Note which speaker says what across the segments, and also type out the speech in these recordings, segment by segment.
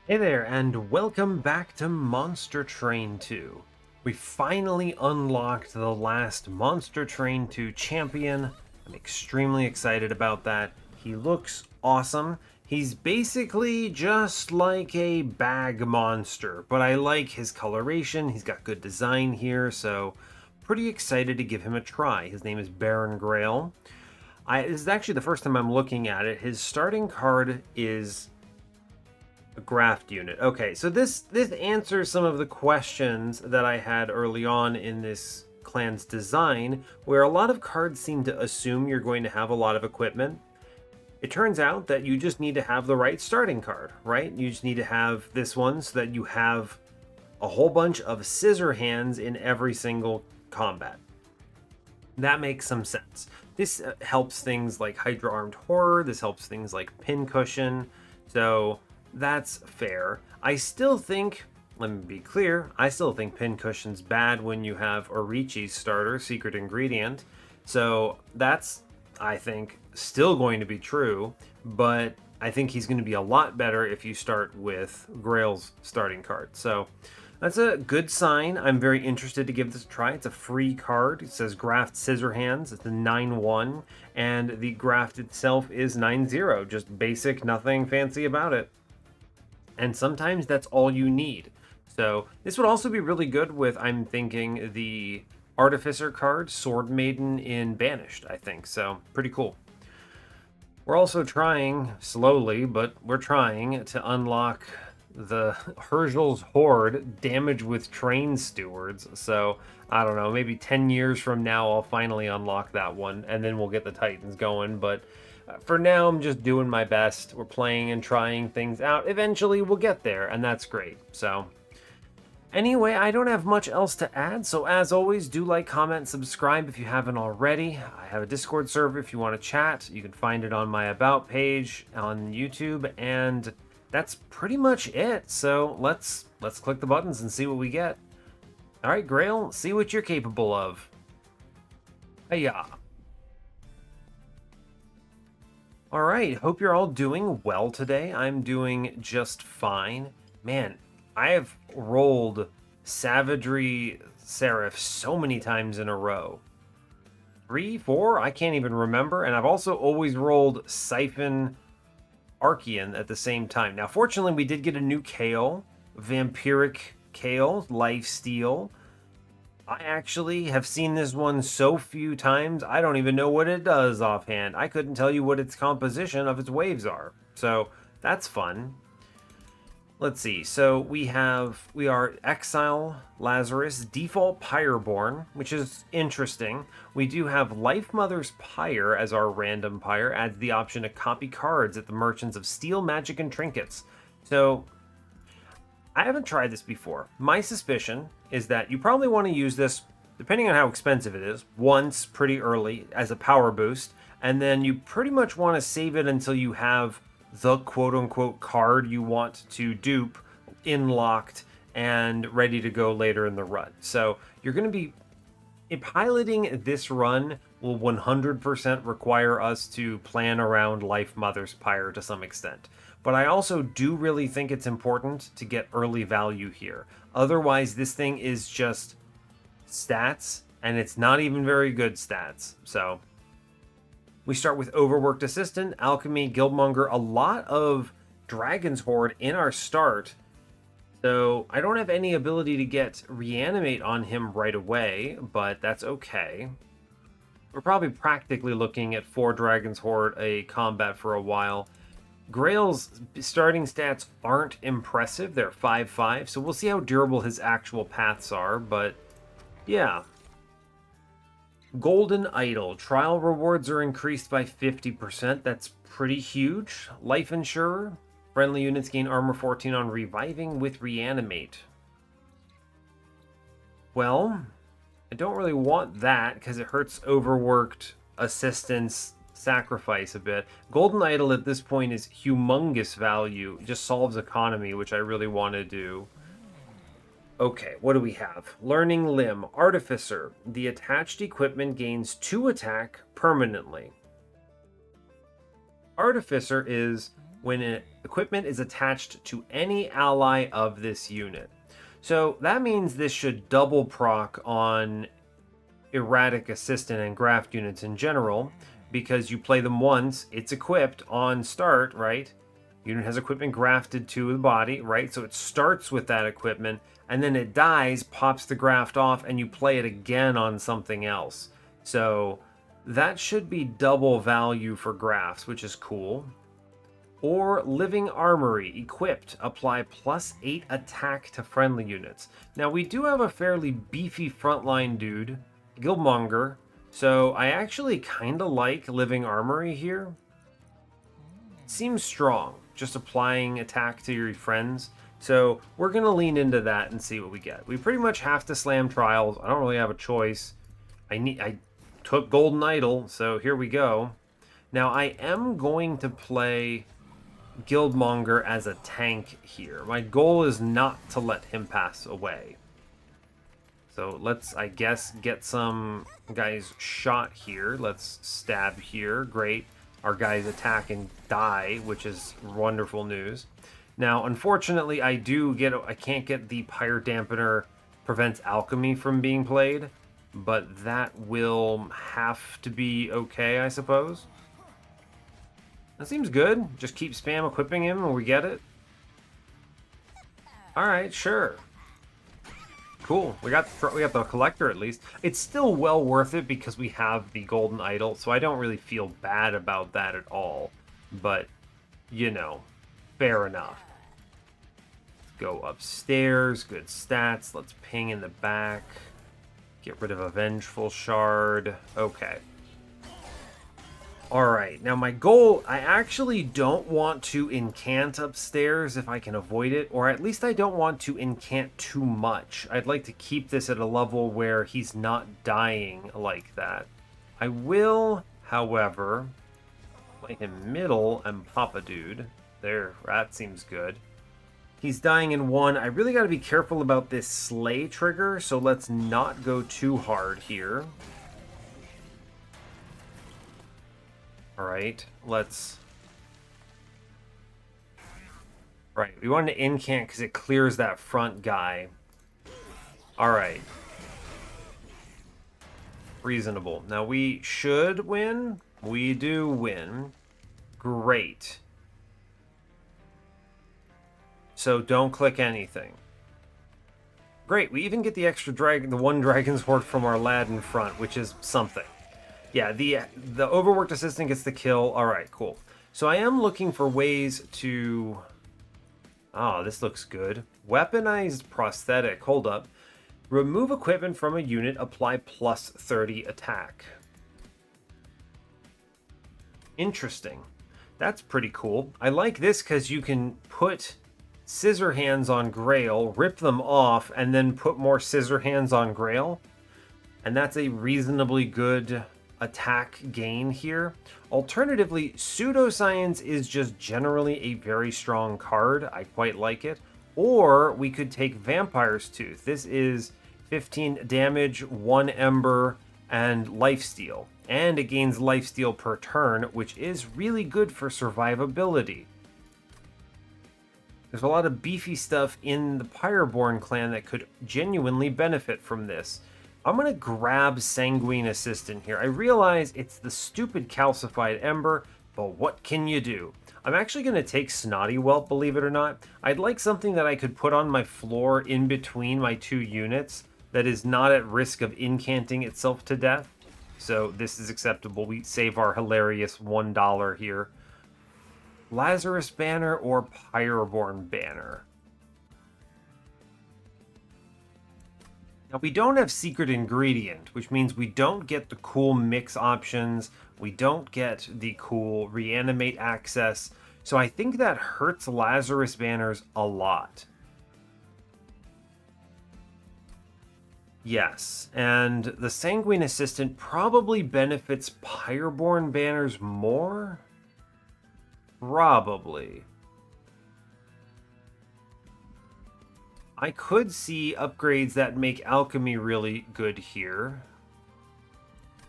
Speaker 1: Hey there, and welcome back to Monster Train 2. We finally unlocked the last Monster Train 2 champion. I'm extremely excited about that. He looks awesome. He's basically just like a bag monster, but I like his coloration. He's got good design here, so pretty excited to give him a try. His name is Baron Grail. This is actually the first time I'm looking at it. His starting card is a graft unit. Okay, so this answers some of the questions that I had early on in this clan's design, where a lot of cards seem to assume you're going to have a lot of equipment. It turns out that you just need to have the right starting card, right? You just need to have this one so that you have a whole bunch of scissor hands in every single combat. That makes some sense. This helps things like Hydra Armed Horror, this helps things like Pincushion, so that's fair. I still think, let me be clear, I still think Pincushion's bad when you have Orichi's starter, Secret Ingredient, so that's, I think, still going to be true, but I think he's going to be a lot better if you start with Grail's starting card. So that's a good sign. I'm very interested to give this a try. It's a free card. It says Graft Scissor Hands. It's a 9-1, and the graft itself is 9-0. Just basic, nothing fancy about it. And sometimes that's all you need. So this would also be really good with, I'm thinking, the Artificer card, Sword Maiden in Banished, I think. So pretty cool. We're also trying, slowly, but we're trying to unlock the Herschel's Horde damage with train stewards. So I don't know, maybe 10 years from now I'll finally unlock that one, and then we'll get the Titans going. But for now, I'm just doing my best. We're playing and trying things out. Eventually we'll get there, and that's great. So anyway, I don't have much else to add, so as always, do like, comment, subscribe if you haven't already. I have a Discord server if you want to chat. You can find it on my About page on YouTube, and that's pretty much it. So let's click the buttons and see what we get. All right, Grail, see what you're capable of. Hiya. All right, hope you're all doing well today. I'm doing just fine. Man, I have rolled Savagery Seraph so many times in a row. 3, 4, I can't even remember. And I've also always rolled Siphon Archean at the same time. Now, fortunately, we did get a new Kale, Vampiric Kale, Lifesteal. I actually have seen this one so few times, I don't even know what it does offhand. I couldn't tell you what its composition of its waves are. So that's fun. Let's see. So we are Exile, Lazarus, default Pyreborne, which is interesting. We do have Life Mother's Pyre as our random Pyre, adds the option to copy cards at the merchants of steel, magic, and trinkets. So I haven't tried this before. My suspicion is that you probably want to use this, depending on how expensive it is, once pretty early as a power boost, and then you pretty much want to save it until you have the quote-unquote card you want to dupe in-locked and ready to go later in the run. So you're going to be... piloting this run will 100% require us to plan around Life Mother's Pyre to some extent. But I also do really think it's important to get early value here. Otherwise, this thing is just stats, and it's not even very good stats. So we start with Overworked Assistant, Alchemy, Guildmonger, a lot of Dragon's Horde in our start. So I don't have any ability to get Reanimate on him right away, but that's okay. We're probably practically looking at 4 Dragon's Horde a combat for a while. Grail's starting stats aren't impressive. They're 5-5, so we'll see how durable his actual paths are, but yeah. Golden Idol. Trial rewards are increased by 50%. That's pretty huge. Life Insurer. Friendly units gain armor 14 on reviving with Reanimate. Well, I don't really want that because it hurts Overworked Assistance Sacrifice a bit. Golden Idol at this point is humongous value. It just solves economy, which I really want to do. Okay, what do we have? Learning Limb. Artificer. The attached equipment gains 2 attack permanently. Artificer is when equipment is attached to any ally of this unit. So that means this should double proc on erratic assistant and graft units in general, because you play them once, it's equipped on start, right? Unit has equipment grafted to the body, right? So it starts with that equipment, and then it dies, pops the graft off, and you play it again on something else. So that should be double value for grafts, which is cool. Or Living Armory, equipped, apply +8 attack to friendly units. Now we do have a fairly beefy frontline dude, Guildmonger, so I actually kind of like Living Armory here. Seems strong, just applying attack to your friends. So we're going to lean into that and see what we get. We pretty much have to slam trials. I don't really have a choice. I took Golden Idol, so here we go. Now I am going to play Guildmonger as a tank here. My goal is not to let him pass away. So let's, I guess, get some guys shot here. Let's stab here. Great. Our guys attack and die, which is wonderful news. Now, unfortunately, I can't get the Pyre Dampener prevents alchemy from being played, but that will have to be okay, I suppose. That seems good. Just keep spam equipping him and we get it. Alright, sure. Cool. We got the collector at least. It's still well worth it because we have the golden idol, so I don't really feel bad about that at all. But, you know, fair enough. Let's go upstairs. Good stats. Let's ping in the back. Get rid of a vengeful shard. Okay. Alright, now my goal, I actually don't want to incant upstairs if I can avoid it, or at least I don't want to incant too much. I'd like to keep this at a level where he's not dying like that. I will, however, play him middle and pop a dude. There, that seems good. He's dying in one. I really got to be careful about this slay trigger, so let's not go too hard here. Alright, let's... Right, we wanted to incant because it clears that front guy. Alright. Reasonable. Now we should win. We do win. Great. So don't click anything. Great, we even get the extra dragon, the one dragon's horde from our lad in front, which is something. Yeah, the overworked assistant gets the kill. All right, cool. So I am looking for ways to... Oh, this looks good. Weaponized prosthetic. Hold up. Remove equipment from a unit. Apply +30 attack. Interesting. That's pretty cool. I like this because you can put scissor hands on Grail, rip them off, and then put more scissor hands on Grail. And that's a reasonably good attack gain here. Alternatively, pseudoscience is just generally a very strong card. I quite like it. Or we could take Vampire's Tooth. This is 15 damage, 1 ember, and lifesteal. And it gains lifesteal per turn, which is really good for survivability. There's a lot of beefy stuff in the Pyreborne clan that could genuinely benefit from this. I'm going to grab Sanguine Assistant here. I realize it's the stupid calcified ember, but what can you do? I'm actually going to take Snotty Whelp, believe it or not. I'd like something that I could put on my floor in between my two units that is not at risk of incanting itself to death. So this is acceptable. We save our hilarious $1 here. Lazarus banner or Pyreborne banner? Now, we don't have secret ingredient, which means we don't get the cool mix options. We don't get the cool reanimate access. So I think that hurts Lazarus banners a lot. Yes, and the Sanguine Assistant probably benefits Pyreborne banners more? Probably. I could see upgrades that make alchemy really good here.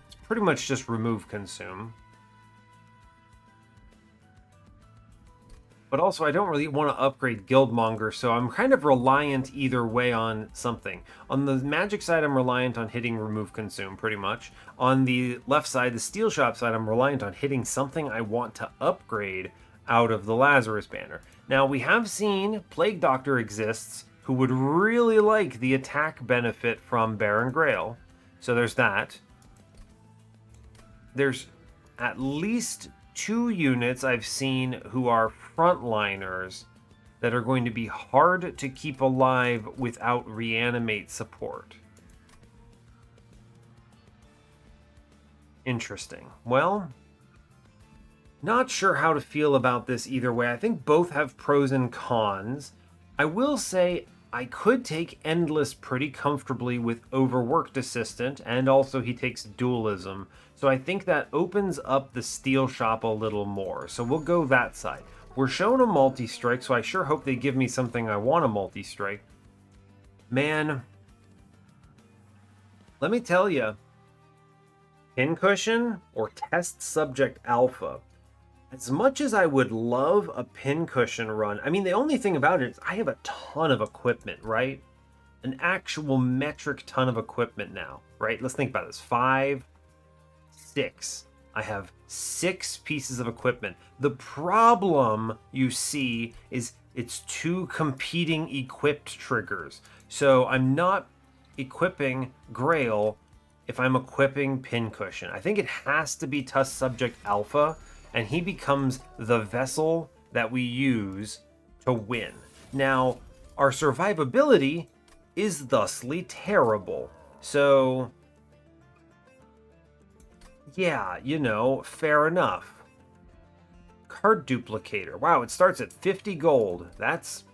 Speaker 1: It's pretty much just remove consume. but also I don't really want to upgrade Guildmonger, so I'm kind of reliant either way on something. On the magic side, I'm reliant on hitting Remove Consume, pretty much. On the left side, the Steel Shop side, I'm reliant on hitting something I want to upgrade out of the Lazarus banner. Now, we have seen Plague Doctor exists, who would really like the attack benefit from Baron Grail. So there's that. There's at least 2 units I've seen who are frontliners that are going to be hard to keep alive without reanimate support. Interesting. Well, not sure how to feel about this either way. I think both have pros and cons. I will say I could take Endless pretty comfortably with Overworked Assistant, and also he takes Dualism. So I think that opens up the Steel Shop a little more. So we'll go that side. We're shown a multi-strike, so I sure hope they give me something I want a multi-strike. Man, let me tell you, Pincushion or Test Subject Alpha. As much as I would love a Pincushion run, I mean, the only thing about it is I have a ton of equipment, right? An actual metric ton of equipment now, right? Let's think about this. 5, 6. I have 6 pieces of equipment. The problem you see is it's 2 competing equipped triggers. So I'm not equipping Grail if I'm equipping Pincushion. I think it has to be Tusk Subject Alpha, and he becomes the vessel that we use to win. Now, our survivability is thusly terrible. So, yeah, you know, fair enough. Card Duplicator. Wow, it starts at 50 gold. That's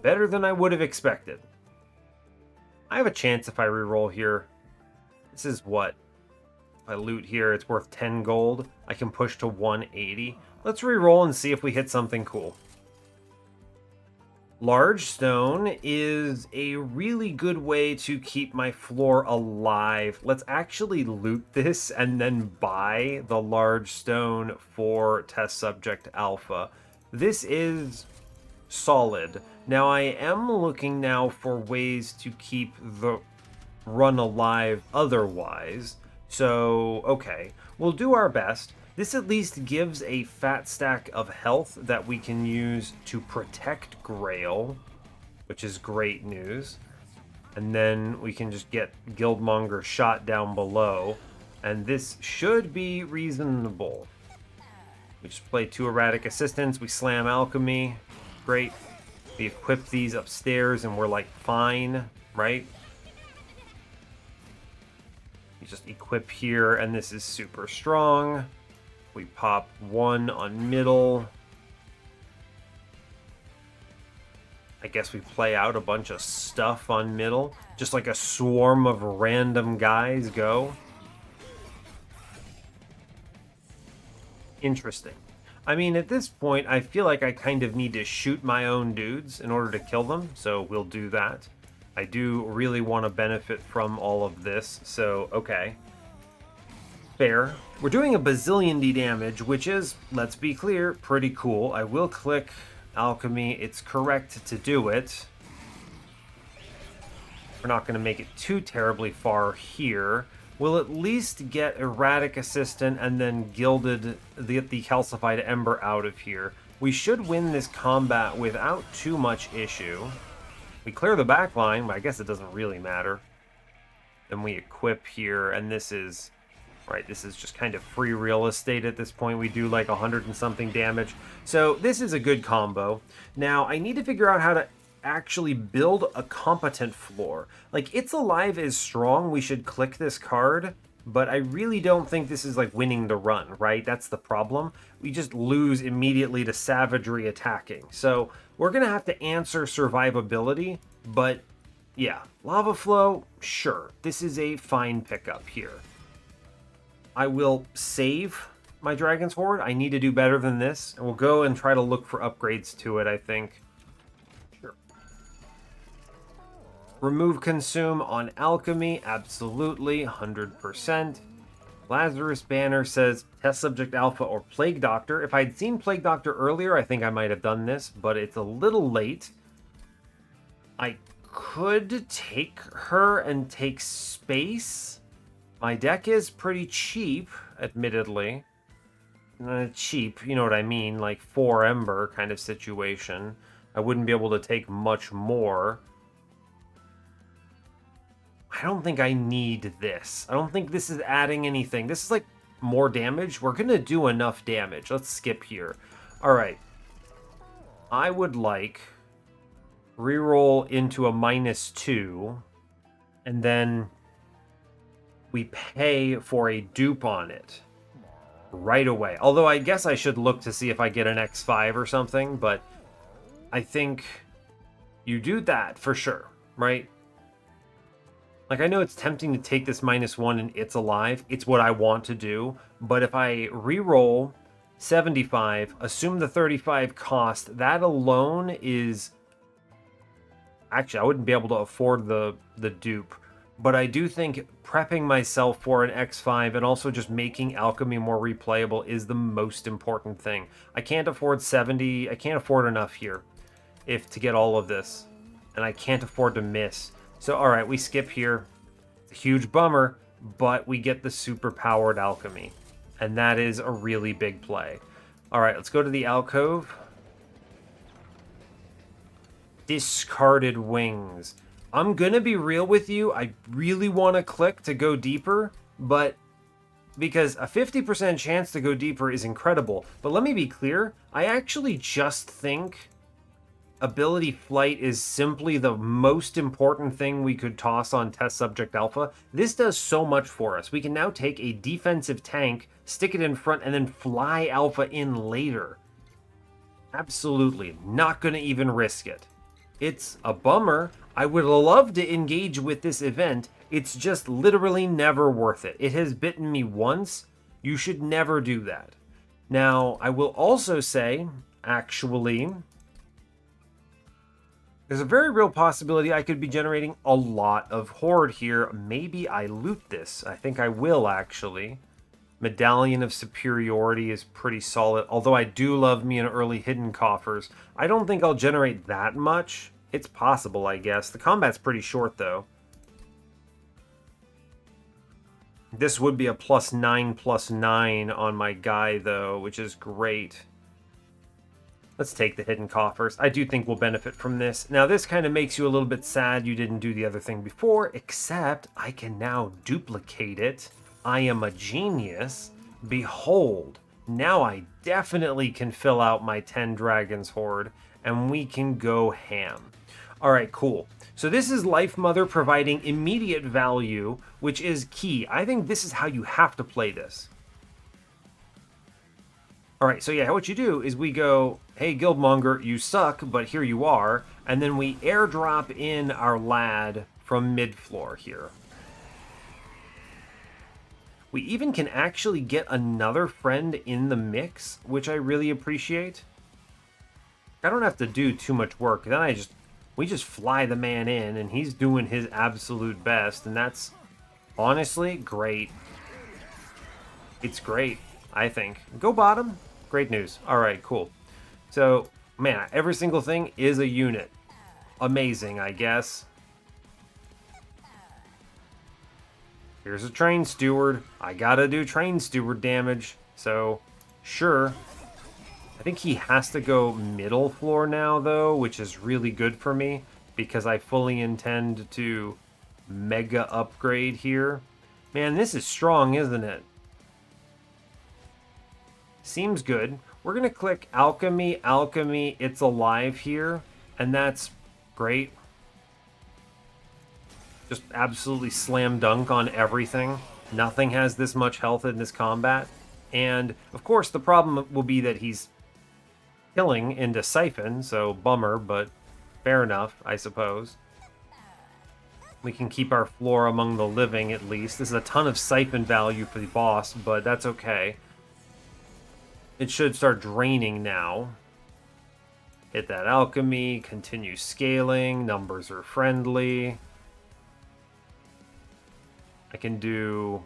Speaker 1: better than I would have expected. I have a chance if I reroll here. This is what? If I loot here, it's worth 10 gold. I can push to 180. Let's reroll and see if we hit something cool. Large Stone is a really good way to keep my floor alive. Let's actually loot this and then buy the Large Stone for Test Subject Alpha. This is solid. Now I am looking now for ways to keep the run alive otherwise. So, okay, we'll do our best. This at least gives a fat stack of health that we can use to protect Grail, which is great news. And then we can just get Guildmonger shot down below, and this should be reasonable. We just play 2 Erratic Assistants, we slam Alchemy, great. We equip these upstairs and we're like fine, right? You just equip here and this is super strong. We pop 1 on middle. I guess we play out a bunch of stuff on middle. Just like a swarm of random guys go. Interesting. I mean, at this point, I feel like I kind of need to shoot my own dudes in order to kill them. So we'll do that. I do really want to benefit from all of this. So, okay. Fair. We're doing a bazillion D damage, which is, let's be clear, pretty cool. I will click Alchemy. It's correct to do it. We're not going to make it too terribly far here. We'll at least get Erratic Assistant and then Gilded, the Calcified Ember out of here. We should win this combat without too much issue. We clear the back line, but I guess it doesn't really matter. Then we equip here, and this is... Right, this is just kind of free real estate at this point. We do like 100 and something damage. So this is a good combo. Now, I need to figure out how to actually build a competent floor. Like, It's Alive is strong. We should click this card. But I really don't think this is like winning the run, right? That's the problem. We just lose immediately to savagery attacking. So we're going to have to answer survivability. But yeah, Lava Flow, sure. This is a fine pickup here. I will save my Dragon's Horde. I need to do better than this. And we'll go and try to look for upgrades to it, I think. Sure. Remove Consume on Alchemy. Absolutely. 100%. Lazarus banner says test subject alpha or plague doctor. If I'd seen plague doctor earlier, I think I might have done this, but it's a little late. I could take her and take space. My deck is pretty cheap, admittedly. Cheap, you know what I mean, like 4 Ember kind of situation. I wouldn't be able to take much more. I don't think I need this. I don't think this is adding anything. This is like more damage. We're going to do enough damage. Let's skip here. All right. I would like reroll into a -2, and then we pay for a dupe on it right away. Although I guess I should look to see if I get an X5 or something, but I think you do that for sure, right? Like, I know it's tempting to take this -1 and it's alive. It's what I want to do. But if I re-roll 75, assume the 35 cost, that alone is... Actually, I wouldn't be able to afford the dupe. But I do think prepping myself for an X5 and also just making alchemy more replayable is the most important thing. I can't afford 70. I can't afford enough here to get all of this. And I can't afford to miss. So, all right, we skip here. It's a huge bummer, but we get the super-powered alchemy. And that is a really big play. All right, let's go to the alcove. Discarded wings. I'm going to be real with you. I really want to click to go deeper, but because a 50% chance to go deeper is incredible. But let me be clear. I actually just think ability flight is simply the most important thing we could toss on test subject alpha. This does so much for us. We can now take a defensive tank, stick it in front, and then fly alpha in later. Absolutely not going to even risk it. It's a bummer. I would love to engage with this event. It's just literally never worth it. It has bitten me once. You should never do that. Now, I will also say, actually, there's a very real possibility I could be generating a lot of horde here. Maybe I loot this. I think I will, actually. Medallion of Superiority is pretty solid, although I do love me an early hidden coffers. I don't think I'll generate that much. It's possible, I guess. The combat's pretty short, though. This would be a +9/+9 on my guy, though, which is great. Let's take the hidden coffers. I do think we'll benefit from this. Now, this kind of makes you a little bit sad you didn't do the other thing before, except I can now duplicate it. I am a genius. Behold, now I definitely can fill out my 10 dragons horde, and we can go ham. All right, cool. So this is Life Mother providing immediate value, which is key. I think this is how you have to play this. All right, so yeah, what you do is we go, hey, Guildmonger, you suck, but here you are. And then we airdrop in our lad from mid-floor here. We even can actually get another friend in the mix, which I really appreciate. I don't have to do too much work. Then we just fly the man in, and he's doing his absolute best, and that's honestly great. It's great, I think. Go bottom. Great news. All right, cool. So, man, every single thing is a unit. Amazing, I guess. Here's a train steward. I gotta do train steward damage. So, sure. I think he has to go middle floor now, though, which is really good for me because I fully intend to mega upgrade here. Man, this is strong, isn't it? Seems good. We're going to click Alchemy, Alchemy, it's alive here, and that's great. Just absolutely slam dunk on everything. Nothing has this much health in this combat. And, of course, the problem will be that he's killing into Siphon, so bummer, but fair enough, I suppose. We can keep our floor among the living, at least. This is a ton of Siphon value for the boss, but that's okay. It should start draining now. Hit that alchemy, continue scaling, numbers are friendly. I can do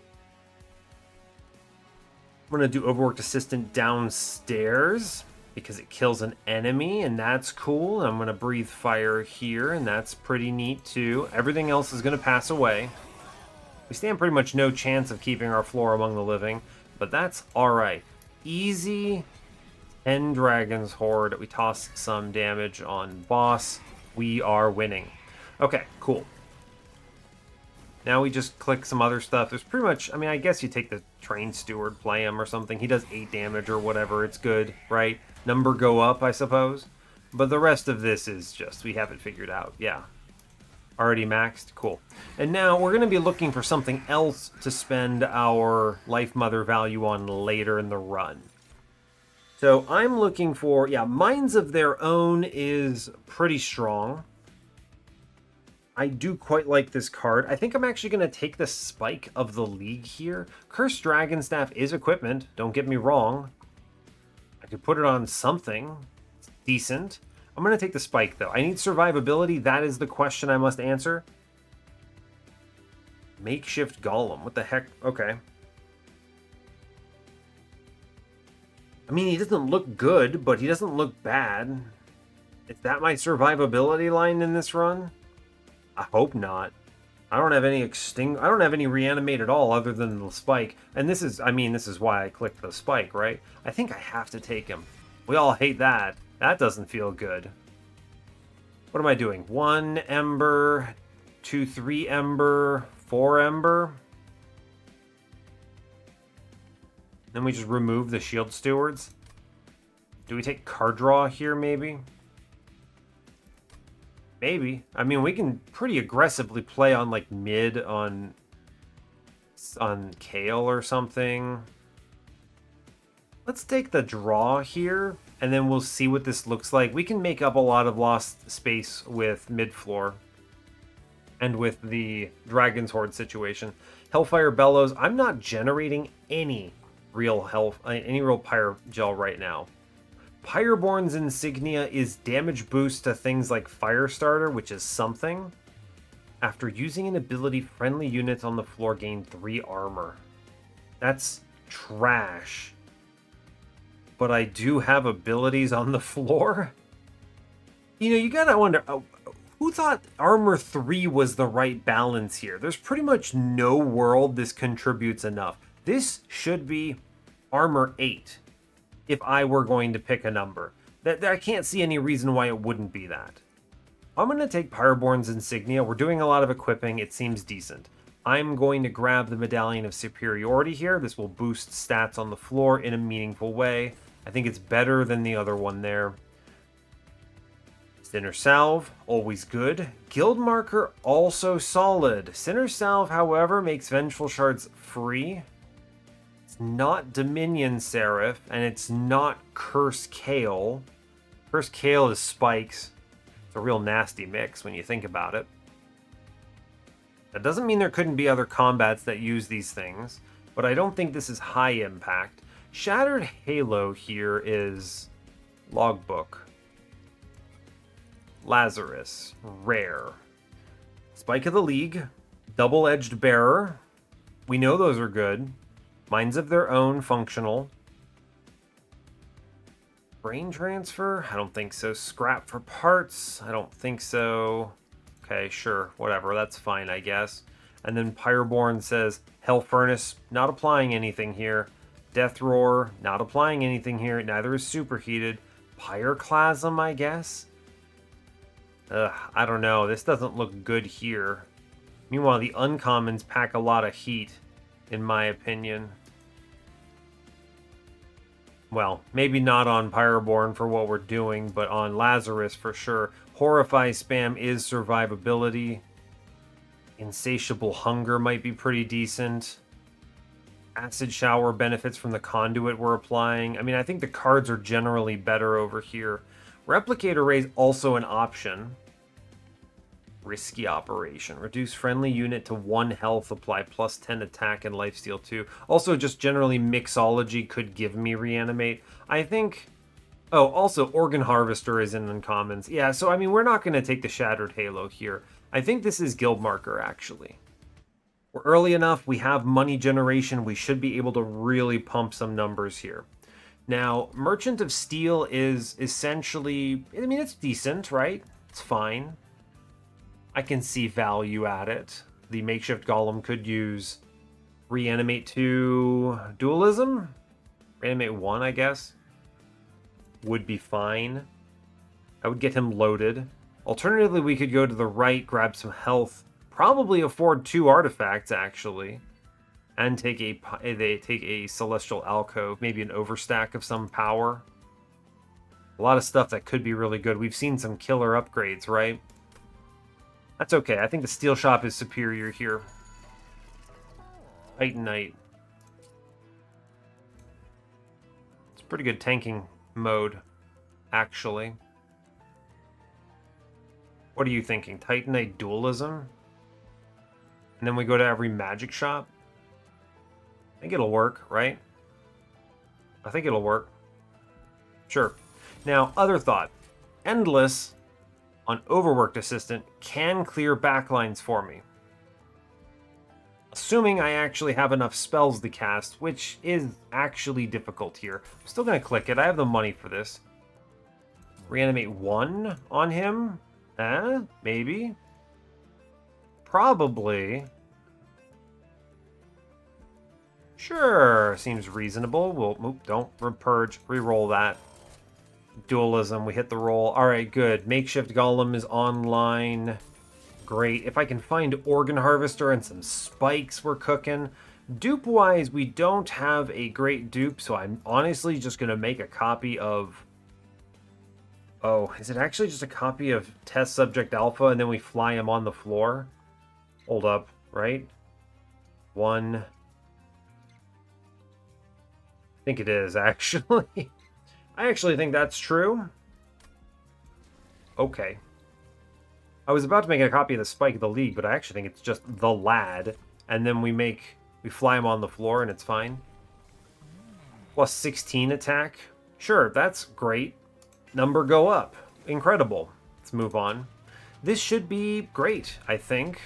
Speaker 1: I'm going to do Overworked Assistant downstairs because it kills an enemy, and that's cool. I'm going to Breathe Fire here, and that's pretty neat too. Everything else is going to pass away. We stand pretty much no chance of keeping our floor among the living, but that's alright. Easy 10 Dragons Horde. We toss some damage on boss. We are winning. Okay, cool. Now we just click some other stuff. There's pretty much, I mean, I guess you take the Train Steward, play him or something. He does 8 damage or whatever. It's good, right? Number go up, I suppose. But the rest of this is just, we have it figured out. Yeah. Already maxed? Cool. And now we're going to be looking for something else to spend our Life Mother value on later in the run. So I'm looking for, yeah, Minds of Their Own is pretty strong. I do quite like this card. I think I'm actually going to take the Spike of the League here. Cursed Dragonstaff is equipment, don't get me wrong. I could put it on something. It's decent. I'm going to take the Spike, though. I need survivability. That is the question I must answer. Makeshift Golem. What the heck? Okay. I mean, he doesn't look good, but he doesn't look bad. Is that my survivability line in this run? I hope not. I don't have any I don't have any reanimate at all other than the Spike. And this is, I mean, this is why I clicked the Spike, right? I think I have to take him. We all hate that. That doesn't feel good. What am I doing? 1 Ember, 2, 3 Ember, 4 Ember. Then we just remove the Shield Stewards. Do we take card draw here, maybe? Maybe. I mean, we can pretty aggressively play on, like, mid on Kale or something. Let's take the draw here, and then we'll see what this looks like. We can make up a lot of lost space with mid-floor and with the Dragon's Horde situation. Hellfire Bellows. I'm not generating any real Pyre gel right now. Pyreborne's Insignia is damage boost to things like Firestarter, which is something. After using an ability, friendly units on the floor gain 3 armor. That's trash. But I do have abilities on the floor. You know, you gotta wonder, who thought armor 3 was the right balance here? There's pretty much no world this contributes enough. This should be armor 8. If I were going to pick a number. I can't see any reason why it wouldn't be that. I'm going to take Pyreborne's Insignia. We're doing a lot of equipping. It seems decent. I'm going to grab the Medallion of Superiority here. This will boost stats on the floor in a meaningful way. I think it's better than the other one there. Sinner Salve, always good. Guild Marker, also solid. Sinner Salve, however, makes Vengeful Shards free. Not Dominion Seraph, and it's not Curse Kale. Curse Kale is spikes. It's a real nasty mix when you think about it. That doesn't mean there couldn't be other combats that use these things, but I don't think this is high impact. Shattered Halo here is Logbook. Lazarus, rare. Spike of the League, Double-Edged Bearer. We know those are good. Minds of Their Own, functional. Brain Transfer? I don't think so. Scrap for Parts? I don't think so. Okay, sure. Whatever. That's fine, I guess. And then Pyreborne says, Hell Furnace, not applying anything here. Death Roar, not applying anything here. Neither is Superheated. Pyroclasm, I guess? I don't know. This doesn't look good here. Meanwhile, the uncommons pack a lot of heat, in my opinion. Well, maybe not on Pyreborne for what we're doing, but on Lazarus for sure. Horrify Spam is survivability. Insatiable Hunger might be pretty decent. Acid Shower benefits from the conduit we're applying. I mean, I think the cards are generally better over here. Replicator Ray's also an option. Risky Operation. Reduce friendly unit to 1 health. Apply plus 10 attack and lifesteal 2. Also, just generally Mixology could give me Reanimate. I think... Oh, also, Organ Harvester is in uncommons. Yeah, so, I mean, we're not going to take the Shattered Halo here. I think this is Guild Marker, actually. We're early enough. We have money generation. We should be able to really pump some numbers here. Now, Merchant of Steel is essentially, I mean, it's decent, right? It's fine. I can see value at it. The makeshift golem could use reanimate 2 dualism. Reanimate 1, I guess. Would be fine. I would get him loaded. Alternatively, we could go to the right, grab some health, probably afford 2 artifacts, actually. And take a Celestial Alcove, maybe an overstack of some power. A lot of stuff that could be really good. We've seen some killer upgrades, right? That's okay. I think the Steel Shop is superior here. Titanite. It's pretty good tanking mode, actually. What are you thinking? Titanite dualism? And then we go to every magic shop? I think it'll work, right? I think it'll work. Sure. Now, other thought. Endless on Overworked Assistant can clear backlines for me. Assuming I actually have enough spells to cast, which is actually difficult here. I'm still going to click it. I have the money for this. Reanimate 1 on him? Maybe. Probably. Sure, seems reasonable. We'll don't purge, re-roll that. Dualism, we hit the roll. All right, good. Makeshift Golem is online. Great. If I can find Organ Harvester and some spikes, we're cooking. Dupe-wise, we don't have a great dupe, so I'm honestly just going to make a copy of... Oh, is it actually just a copy of Test Subject Alpha and then we fly him on the floor? Hold up, right? 1... I think it is, actually. I actually think that's true. Okay. I was about to make a copy of the Spike of the League, but I actually think it's just the lad. And then we fly him on the floor and it's fine. Plus 16 attack. Sure, that's great. Number go up. Incredible. Let's move on. This should be great, I think.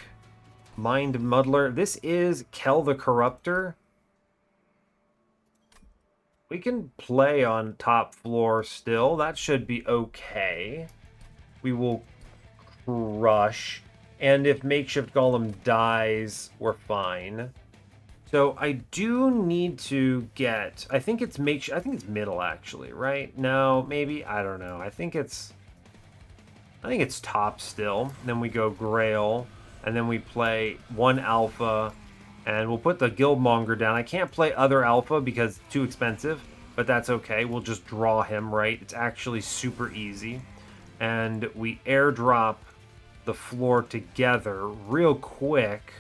Speaker 1: Mind Muddler. This is Kel the Corruptor. We can play on top floor still. That should be okay. We will crush. And if Makeshift Golem dies, we're fine. So I do need to get... I think it's middle, actually, right? No, maybe? I don't know. I think it's top still. Then we go Grail. And then we play 1 alpha... And we'll put the Guildmonger down. I can't play other alpha because it's too expensive, but that's okay. We'll just draw him, right? It's actually super easy. And we airdrop the floor together real quick,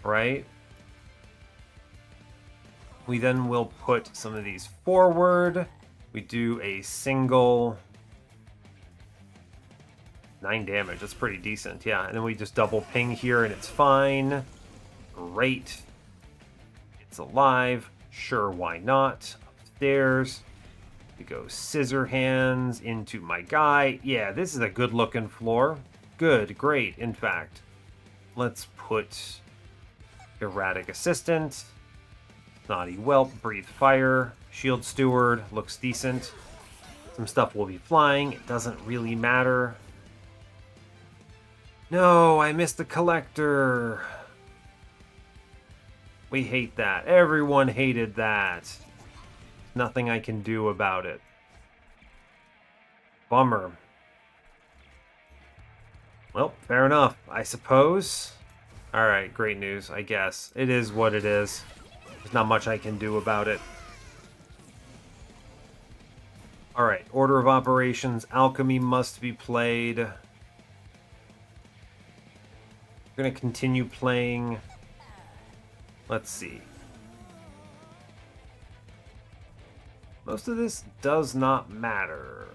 Speaker 1: right? We then will put some of these forward. We do a single 9 damage. That's pretty decent, yeah. And then we just double ping here and it's fine. Great. It's alive. Sure, why not? Upstairs. We go scissor hands into my guy. Yeah, this is a good looking floor. Good, great, in fact. Let's put Erratic Assistant. Naughty Whelp, Breathe Fire. Shield Steward, looks decent. Some stuff will be flying. It doesn't really matter. No, I missed the Collector. We hate that. Everyone hated that. Nothing I can do about it. Bummer. Well, fair enough, I suppose. Alright, great news, I guess. It is what it is. There's not much I can do about it. Alright, order of operations. Alchemy must be played. We're going to continue playing... Let's see. Most of this does not matter.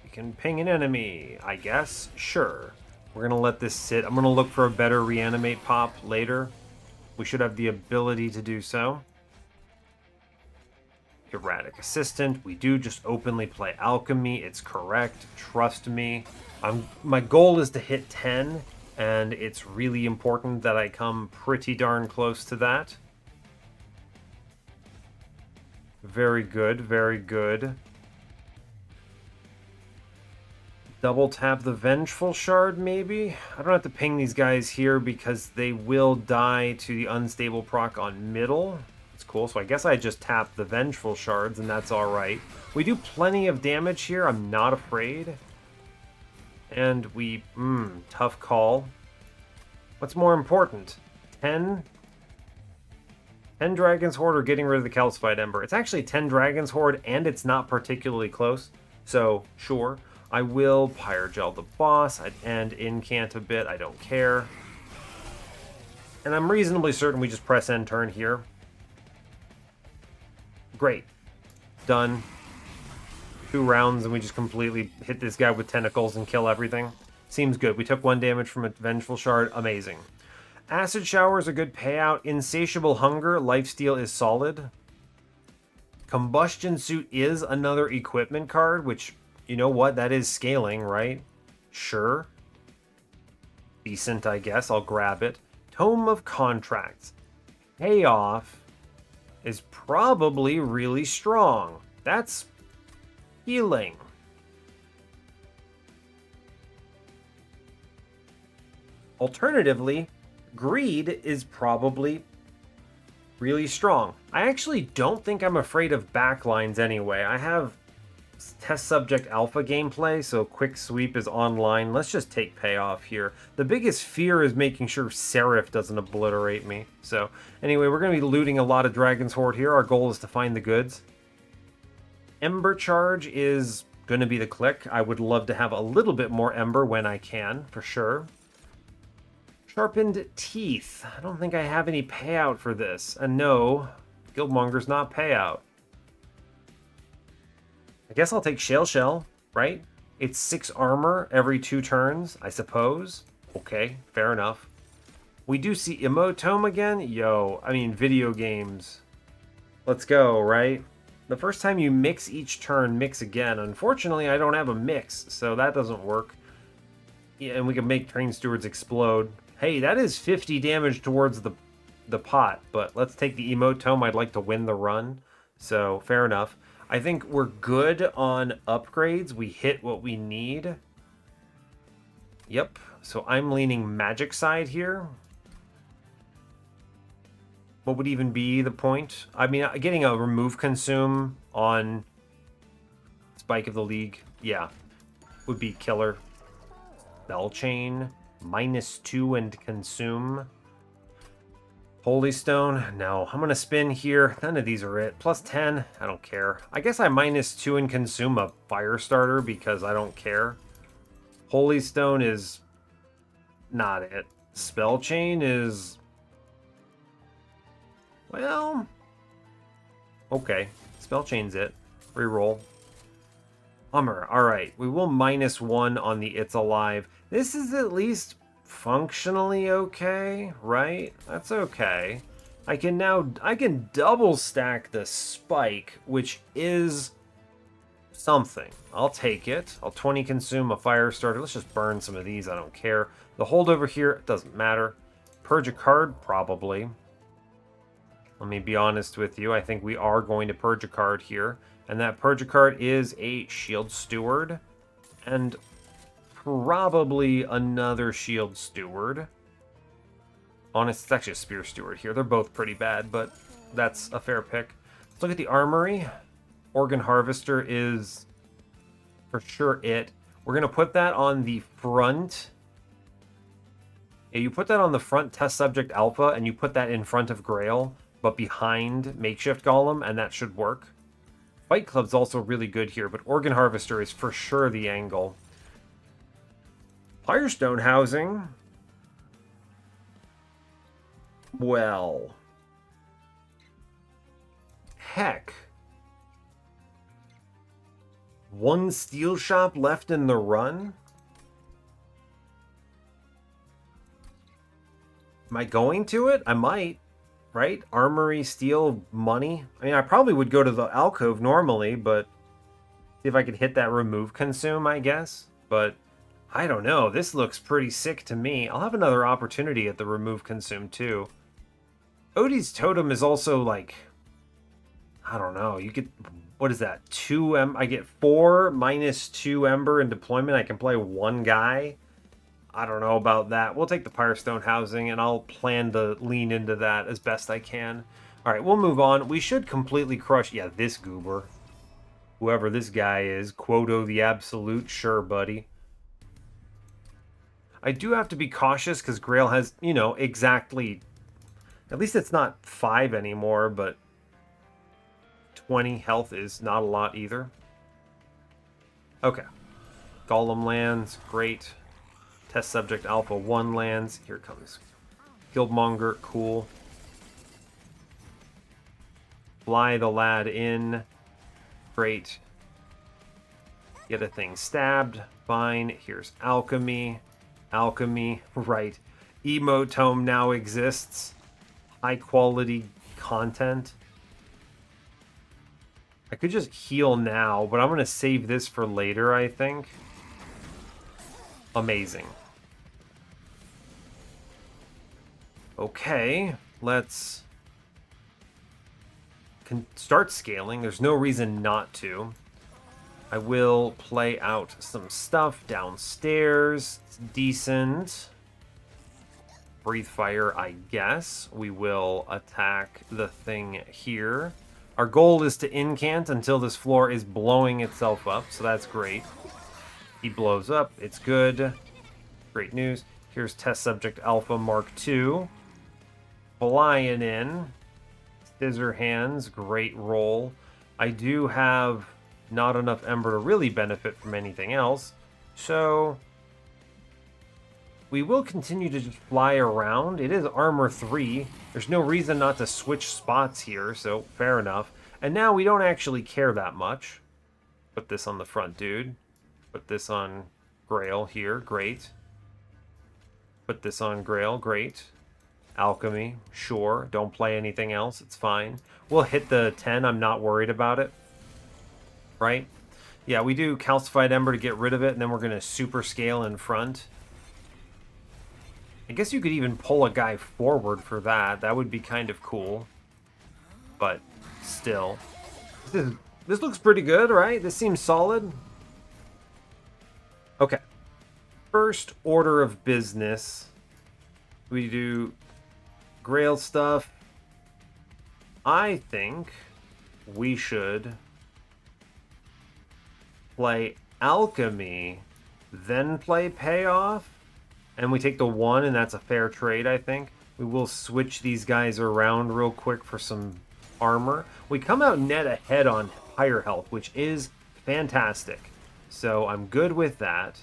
Speaker 1: You can ping an enemy, I guess. Sure. We're going to let this sit. I'm going to look for a better reanimate pop later. We should have the ability to do so. Erratic Assistant. We do just openly play Alchemy. It's correct. Trust me. My goal is to hit 10. and it's really important that I come pretty darn close to that. Very good, very good. Double tap the Vengeful Shard, maybe? I don't have to ping these guys here because they will die to the unstable proc on middle. That's cool, so I guess I just tap the Vengeful Shards, and that's alright. We do plenty of damage here, I'm not afraid. And we... tough call. What's more important? 10 Dragon's Horde or getting rid of the Calcified Ember? It's actually 10 Dragon's Horde, and it's not particularly close. So, sure. I will Pyre Gel the boss and incant a bit, I don't care. And I'm reasonably certain we just press end turn here. Great. Done. 2 rounds and we just completely hit this guy with tentacles and kill everything. Seems good. We took 1 damage from a Vengeful Shard. Amazing. Acid Shower is a good payout. Insatiable Hunger. Lifesteal is solid. Combustion Suit is another equipment card, which... You know what? That is scaling, right? Sure. Decent, I guess. I'll grab it. Tome of Contracts. Payoff is probably really strong. That's healing. Alternatively, Greed is probably really strong. I actually don't think I'm afraid of backlines anyway. I have test subject alpha gameplay, so quick sweep is online. Let's just take payoff here. The biggest fear is making sure Seraph doesn't obliterate me. So anyway, we're going to be looting a lot of Dragon's Horde here. Our goal is to find the goods. Ember Charge is going to be the click. I would love to have a little bit more Ember when I can, for sure. Sharpened Teeth. I don't think I have any payout for this. And no, Guildmonger's not payout. I guess I'll take Shell, right? It's 6 armor every 2 turns, I suppose. Okay, fair enough. We do see Emotome again? Yo, I mean, video games. Let's go, right? The first time you mix each turn, mix again. Unfortunately, I don't have a mix, so that doesn't work. Yeah, and we can make Train Stewards explode. Hey, that is 50 damage towards the pot, but let's take the Emotome. I'd like to win the run, so fair enough. I think we're good on upgrades. We hit what we need. Yep. So I'm leaning magic side here. What would even be the point? I mean, getting a remove consume on Spike of the League, yeah, would be killer. Spell Chain, -2 and consume. Holy Stone, no. I'm going to spin here. None of these are it. +10, I don't care. I guess I -2 and consume a fire starter because I don't care. Holy Stone is not it. Spell Chain is... Well... Okay. Spell Chain's it. Reroll. Hummer. Alright. We will -1 on the It's Alive. This is at least... functionally okay, right? That's okay. I can double stack the spike, which is something. I'll take it. I'll 20 consume a fire starter. Let's just burn some of these. I don't care. The holdover here doesn't matter. Purge a card, probably. Let me be honest with you. I think we are going to purge a card here. And that purge a card is a Shield Steward. And probably another Shield Steward. Honest, it's actually a Spear Steward here. They're both pretty bad, but that's a fair pick. Let's look at the Armory. Organ Harvester is for sure it. We're going to put that on the front. Yeah, you put that on the front test subject alpha, and you put that in front of Grail, but behind Makeshift Golem, and that should work. Fight Club's also really good here, but Organ Harvester is for sure the angle. Firestone Housing. Well. Heck. One steel shop left in the run? Am I going to it? I might. Right? Armory, steel, money. I mean, I probably would go to the alcove normally, but see if I could hit that remove consume, I guess. But I don't know. This looks pretty sick to me. I'll have another opportunity at the remove consume too. Odie's totem is also like, I don't know. You get, what is that? I get 4 minus 2 Ember in deployment. I can play one guy. I don't know about that. We'll take the Firestone housing, and I'll plan to lean into that as best I can. All right, we'll move on. We should completely crush, yeah, this goober. Whoever this guy is. Quoto the Absolute. Sure, buddy. I do have to be cautious because Grail has, you know, exactly... At least it's not 5 anymore, but 20 health is not a lot either. Okay. Golem lands. Great. Test Subject Alpha 1 lands. Here comes Guildmonger. Cool. Fly the lad in. Great. Get a thing stabbed. Fine. Here's Alchemy. Alchemy. Right. Emotome now exists. High quality content. I could just heal now, but I'm going to save this for later, I think. Amazing. Okay, let's start scaling. There's no reason not to. I will play out some stuff downstairs. It's decent. Breathe fire, I guess. We will attack the thing here. Our goal is to incant until this floor is blowing itself up, so that's great. He blows up. It's good. Great news. Here's Test Subject Alpha Mark II. Flying in. Scissor Hands. Great roll. I do have not enough Ember to really benefit from anything else. So we will continue to just fly around. It is Armor 3. There's no reason not to switch spots here, so fair enough. And now we don't actually care that much. Put this on the front, dude. Put this on Grail here. Great. Put this on Grail. Great. Alchemy. Sure. Don't play anything else. It's fine. We'll hit the 10. I'm not worried about it. Right? Yeah, we do Calcified Ember to get rid of it, and then we're going to super scale in front. I guess you could even pull a guy forward for that. That would be kind of cool. But still. This looks pretty good, right? This seems solid. Okay. First order of business. We do Grail stuff. I think we should play Alchemy, then play Payoff. And we take the 1, and that's a fair trade, I think. We will switch these guys around real quick for some armor. We come out net ahead on higher health, which is fantastic. So I'm good with that.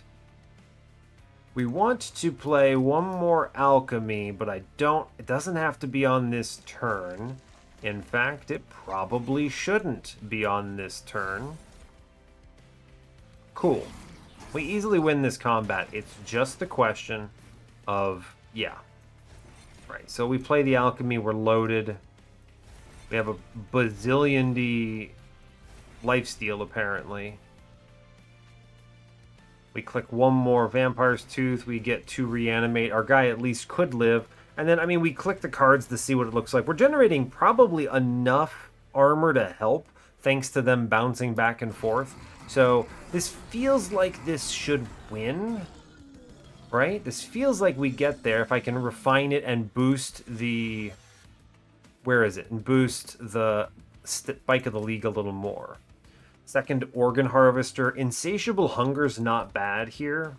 Speaker 1: We want to play one more Alchemy, but it doesn't have to be on this turn. In fact, it probably shouldn't be on this turn. Cool. We easily win this combat. It's just the question of, yeah. Right, so we play the Alchemy, we're loaded. We have a bazillion lifesteal, apparently. We click one more Vampire's Tooth, we get 2 reanimate. Our guy at least could live. And then, I mean, we click the cards to see what it looks like. We're generating probably enough armor to help, thanks to them bouncing back and forth. So this feels like this should win, right? This feels like we get there if I can refine it and boost the... Where is it? And boost the Spike of the League a little more. Second Organ Harvester. Insatiable Hunger's not bad here.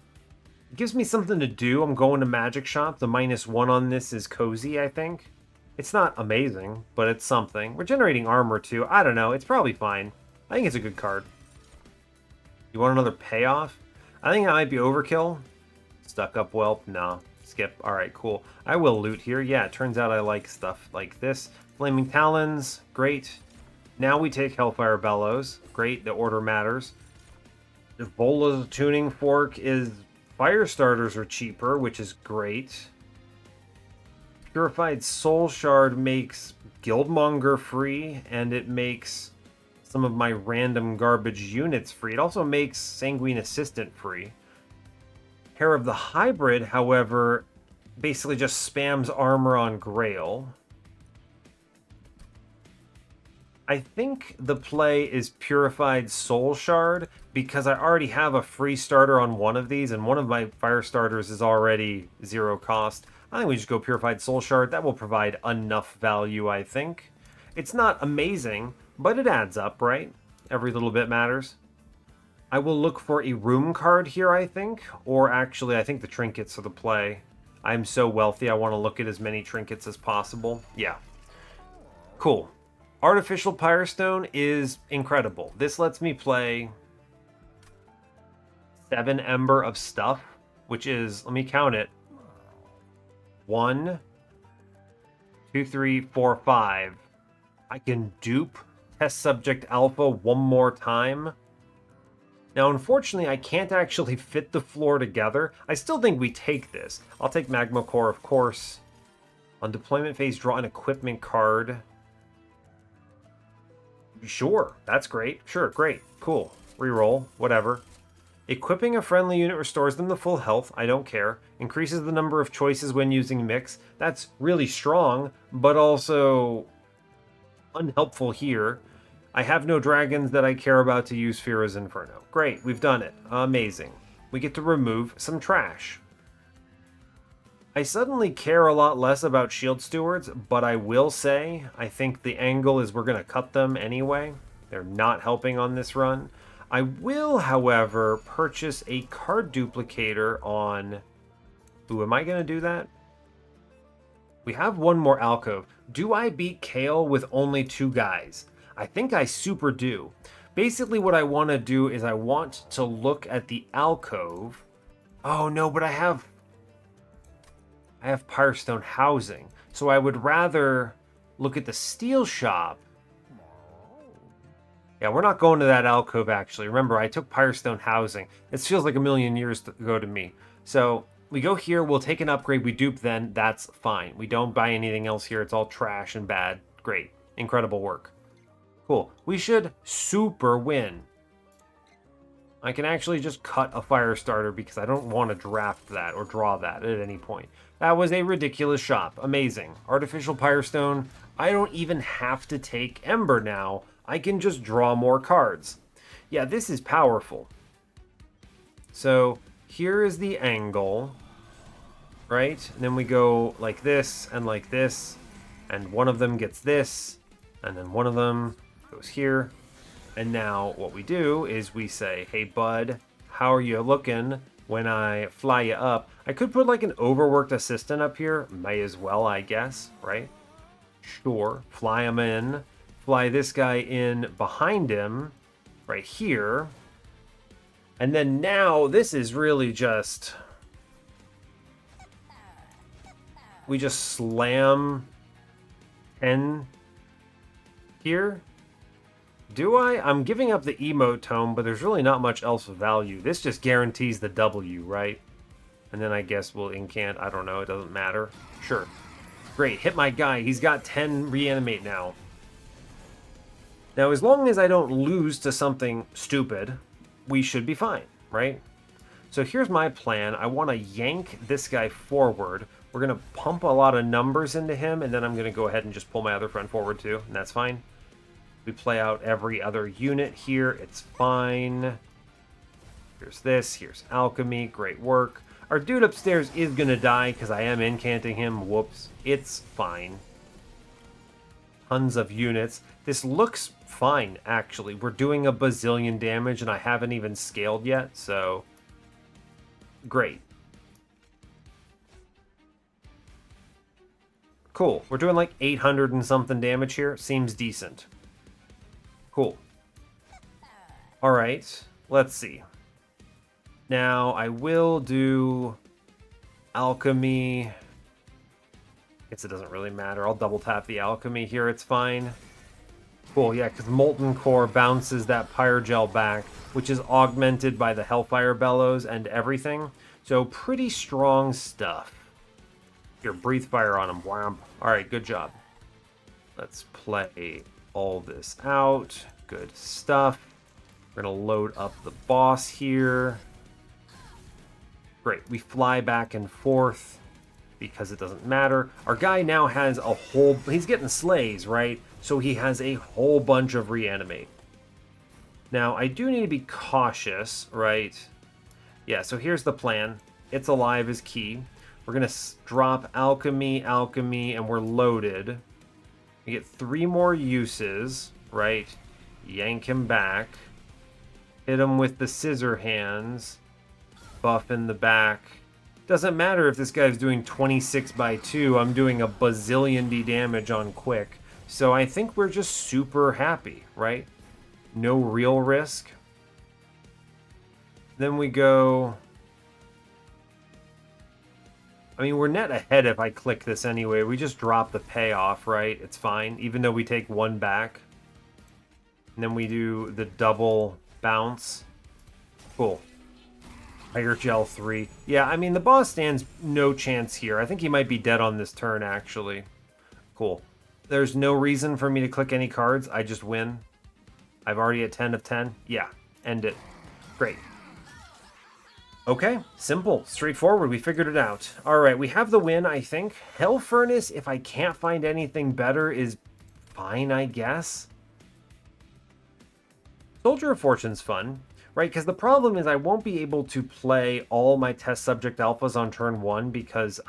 Speaker 1: It gives me something to do. I'm going to Magic Shop. The -1 on this is cozy, I think. It's not amazing, but it's something. We're generating armor too. I don't know. It's probably fine. I think it's a good card. You want another Payoff? I think that might be overkill. Stuck up Whelp? No. Skip. Alright, cool. I will loot here. Yeah, it turns out I like stuff like this. Flaming Talons. Great. Now we take Hellfire Bellows. Great, the order matters. If Vola's tuning fork is... Fire starters are cheaper, which is great. Purified Soul Shard makes Guildmonger free, and it makes some of my random garbage units free. It also makes Sanguine Assistant free. Hair of the Hybrid, however, basically just spams armor on Grail. I think the play is Purified Soul Shard because I already have a free starter on one of these, and one of my fire starters is already 0 cost. I think we just go Purified Soul Shard. That will provide enough value, I think. It's not amazing, but it adds up, right? Every little bit matters. I will look for a room card here, I think. Or actually, I think the trinkets are the play. I'm so wealthy, I want to look at as many trinkets as possible. Yeah. Cool. Artificial Pyre Stone is incredible. This lets me play 7 Ember of stuff, which is, let me count it. 1, 2, 3, 4, 5. I can dupe Test Subject Alpha one more time. Now, unfortunately, I can't actually fit the floor together. I still think we take this. I'll take Magma Core, of course. On deployment phase, draw an equipment card. Sure, that's great. Sure, great. Cool. Reroll, whatever. Equipping a friendly unit restores them to full health. I don't care. Increases the number of choices when using mix. That's really strong, but also unhelpful here. I have no dragons that I care about to use Fira's Inferno. Great, we've done it. Amazing. We get to remove some trash. I suddenly care a lot less about Shield Stewards, but I will say, I think the angle is we're going to cut them anyway. They're not helping on this run. I will, however, purchase a card duplicator on... Ooh, am I going to do that? We have one more alcove. Do I beat Kale with only 2 guys? I think I super do. Basically what I want to do is I want to look at the alcove. Oh no, but I have Firestone housing. So I would rather look at the steel shop. Yeah, we're not going to that alcove actually. Remember, I took Firestone housing. It feels like a million years ago to me. So we go here, we'll take an upgrade, we dupe then, that's fine. We don't buy anything else here, it's all trash and bad. Great, incredible work. Cool, we should super win. I can actually just cut a fire starter because I don't want to draft that or draw that at any point. That was a ridiculous shop, amazing. Artificial Pyrestone, I don't even have to take Ember now. I can just draw more cards. Yeah, this is powerful. So here is the angle, right? And then we go like this, and one of them gets this, and then one of them goes here. And now what we do is we say, hey bud, how are you looking when I fly you up? I could put like an overworked assistant up here, may as well, I guess, right? Sure, fly him in, fly this guy in behind him, right here. And then now this is really just... We just slam 10 here. Do I? I'm giving up the emote tome, but there's really not much else of value. This just guarantees the W, right? And then I guess we'll incant. I don't know. It doesn't matter. Sure. Great. Hit my guy. He's got 10 reanimate now. Now, as long as I don't lose to something stupid, we should be fine, right? So here's my plan. I want to yank this guy forward. We're going to pump a lot of numbers into him, and then I'm going to go ahead and just pull my other friend forward too, and that's fine. We play out every other unit here. It's fine. Here's this. Here's alchemy. Great work. Our dude upstairs is going to die because I am incanting him. Whoops. It's fine. Tons of units. This looks fine, actually. We're doing a bazillion damage, and I haven't even scaled yet, so... Great. Cool. We're doing like 800 and something damage here. Seems decent. Cool. Alright, let's see. Now, I will do alchemy. Guess it doesn't really matter. I'll double tap the alchemy here, it's fine. Cool, yeah, because Molten Core bounces that Pyre Gel back, which is augmented by the Hellfire Bellows and everything. So, pretty strong stuff. Here, Breathe Fire on him. Wham. Alright, good job. Let's play all this out. Good stuff. We're going to load up the boss here. Great. We fly back and forth because it doesn't matter. Our guy now has a whole... He's getting slays, right? So he has a whole bunch of reanimate. Now, I do need to be cautious, right? Yeah, so here's the plan. It's alive is key. We're going to drop alchemy, and we're loaded. We get 3 more uses, right? Yank him back. Hit him with the scissor hands. Buff in the back. Doesn't matter if this guy's doing 26 by 2. I'm doing a bazillion D damage on quick. So I think we're just super happy, right? No real risk. Then we go... I mean, we're net ahead if I click this anyway. We just drop the payoff, right? It's fine, even though we take 1 back. And then we do the double bounce. Cool. Fire Gel 3. Yeah, I mean, the boss stands no chance here. I think he might be dead on this turn, actually. Cool. There's no reason for me to click any cards. I just win. I've already at 10 of 10. Yeah, end it. Great. Okay, simple, straightforward, we figured it out. All right, we have the win, I think. Hell Furnace, if I can't find anything better, is fine, I guess. Soldier of Fortune's fun, right? Because the problem is I won't be able to play all my test subject alphas on turn 1 because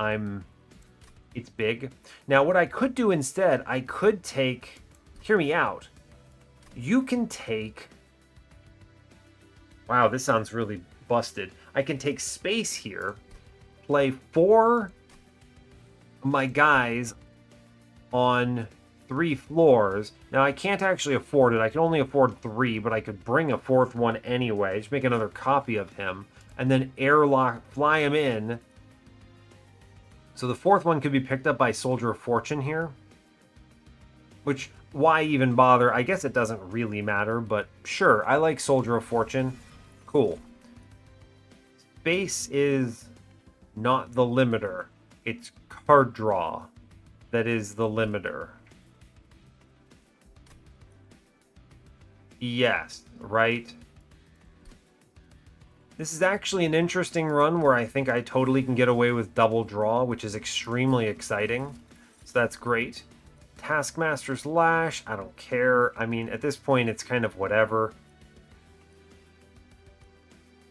Speaker 1: it's big. Now, what I could do instead, I could take... Hear me out. You can take... Wow, this sounds really busted. I can take space here, play 4 of my guys on 3 floors. Now, I can't actually afford it. I can only afford 3, but I could bring a 4th one anyway. Just make another copy of him, and then airlock, fly him in. So the 4th one could be picked up by Soldier of Fortune here. Which, why even bother? I guess it doesn't really matter, but sure, I like Soldier of Fortune. Cool. Space is not the limiter. It's card draw that is the limiter. Yes, right? This is actually an interesting run where I think I totally can get away with double draw, which is extremely exciting. So that's great. Taskmaster's Lash, I don't care. I mean, at this point, it's kind of whatever.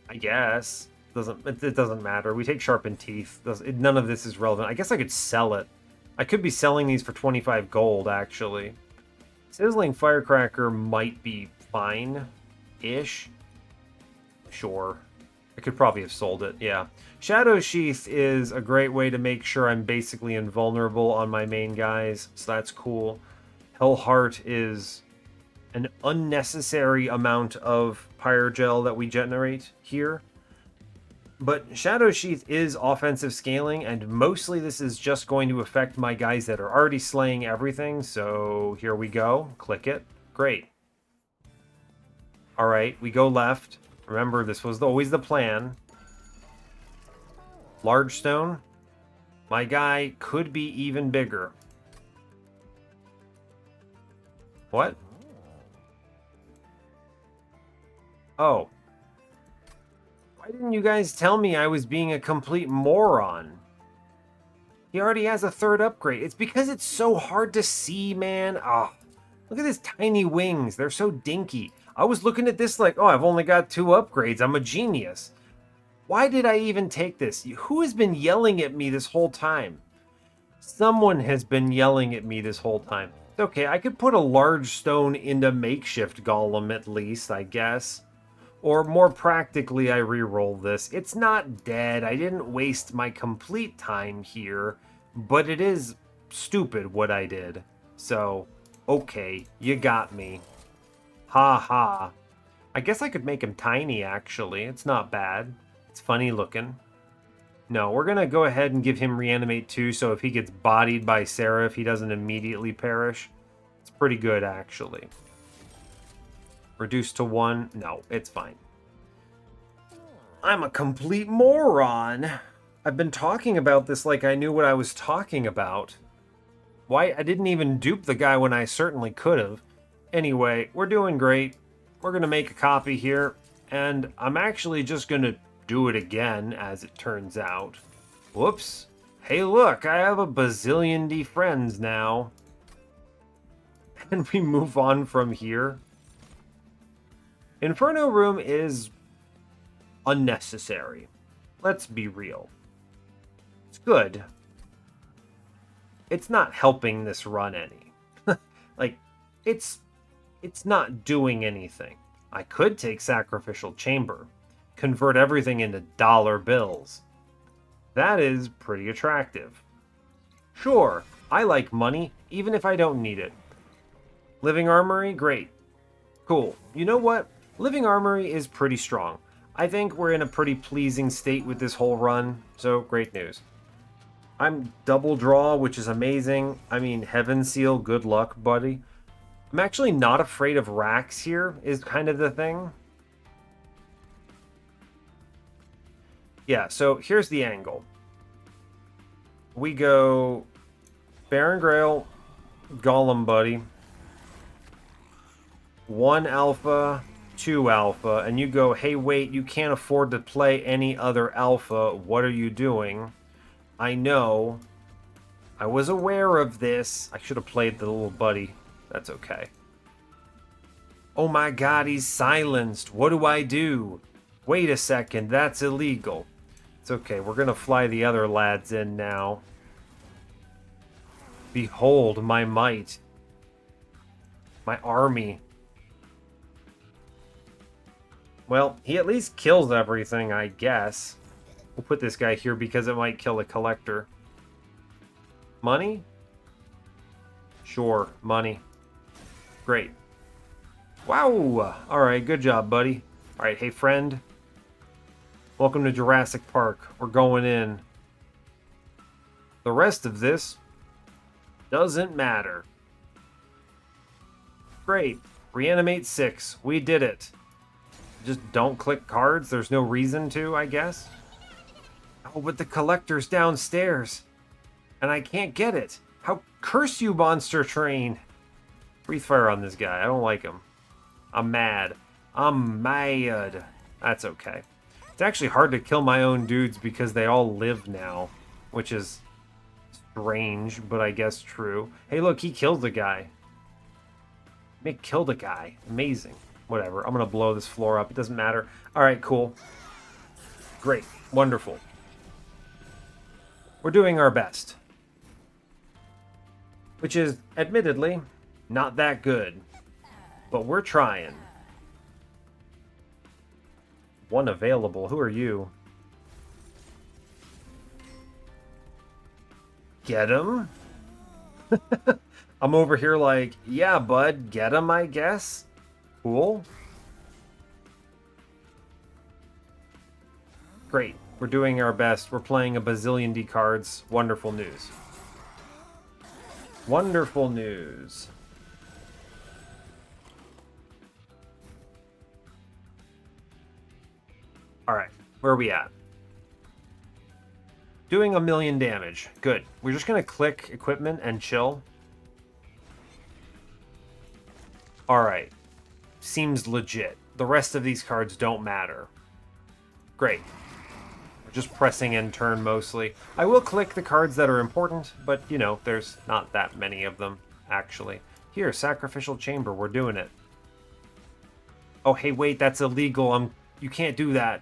Speaker 1: I guess. It doesn't matter. We take Sharpened Teeth. None of this is relevant. I guess I could sell it. I could be selling these for 25 gold, actually. Sizzling Firecracker might be fine-ish. Sure. I could probably have sold it, yeah. Shadow Sheath is a great way to make sure I'm basically invulnerable on my main guys, so that's cool. Hellheart is an unnecessary amount of Pyre Gel that we generate here. But Shadow Sheath is offensive scaling, and mostly this is just going to affect my guys that are already slaying everything, so here we go. Click it. Great. Alright, we go left. Remember, this was always the plan. Large stone. My guy could be even bigger. What? Oh. Why didn't you guys tell me I was being a complete moron? He already has a 3rd upgrade. It's because it's so hard to see, man. Ah, oh, look at his tiny wings. They're so dinky. I was looking at this like, oh, I've only got 2 upgrades. I'm a genius. Why did I even take this? Who has been yelling at me this whole time? Someone has been yelling at me this whole time. Okay, I could put a large stone into makeshift golem at least, I guess. Or more practically, I re-roll this. It's not dead. I didn't waste my complete time here, but it is stupid what I did. So, okay, you got me. Ha ha. I guess I could make him tiny, actually. It's not bad. It's funny looking. No, we're going to go ahead and give him Reanimate 2, so if he gets bodied by Seraph, he doesn't immediately perish. It's pretty good, actually. Reduced to 1. No, it's fine. I'm a complete moron. I've been talking about this like I knew what I was talking about. Why? I didn't even dupe the guy when I certainly could have. Anyway, we're doing great. We're going to make a copy here, and I'm actually just going to do it again, as it turns out. Whoops. Hey, look, I have a bazillion D friends now. And we move on from here. Inferno Room is unnecessary. Let's be real. It's good. It's not helping this run any. Like, it's not doing anything. I could take Sacrificial Chamber, convert everything into dollar bills. That is pretty attractive. Sure, I like money, even if I don't need it. Living Armory, great. Cool. You know what? Living Armory is pretty strong. I think we're in a pretty pleasing state with this whole run, so great news. I'm double draw, which is amazing. I mean, Heaven Seal, good luck, buddy. I'm actually not afraid of racks here, is kind of the thing. Yeah, so here's the angle. We go Baron Grail, Golem Buddy, 1 alpha, 2 alpha, and you go, hey, wait, you can't afford to play any other alpha. What are you doing? I know. I was aware of this. I should have played the little buddy. That's okay. Oh my god, he's silenced. What do I do? Wait a second, that's illegal. It's okay, we're gonna fly the other lads in now. Behold my might. My army. Well, he at least kills everything, I guess. We'll put this guy here because it might kill a collector. Money? Sure, money. Great. Wow! Alright, good job, buddy. Alright, hey friend. Welcome to Jurassic Park. We're going in. The rest of this doesn't matter. Great. Reanimate 6. We did it. Just don't click cards. There's no reason to, I guess. Oh, but the collector's downstairs. And I can't get it. How curse you, Monster Train. Breathe fire on this guy. I don't like him. I'm mad. I'm mad. That's okay. It's actually hard to kill my own dudes because they all live now. Which is strange, but I guess true. Hey, look, he killed the guy. Mick killed a guy. Amazing. Whatever. I'm going to blow this floor up. It doesn't matter. Alright, cool. Great. Wonderful. We're doing our best. Which is, admittedly, not that good. But we're trying. One available. Who are you? Get him? I'm over here like, yeah, bud, get him, I guess. Cool. Great. We're doing our best. We're playing a bazillion D cards. Wonderful news. Wonderful news. Alright, where are we at? Doing 1,000,000 damage. Good. We're just going to click equipment and chill. Alright. Seems legit. The rest of these cards don't matter. Great. We're just pressing in turn mostly. I will click the cards that are important, but, you know, there's not that many of them, actually. Here, Sacrificial Chamber. We're doing it. Oh, hey, wait, that's illegal. You can't do that.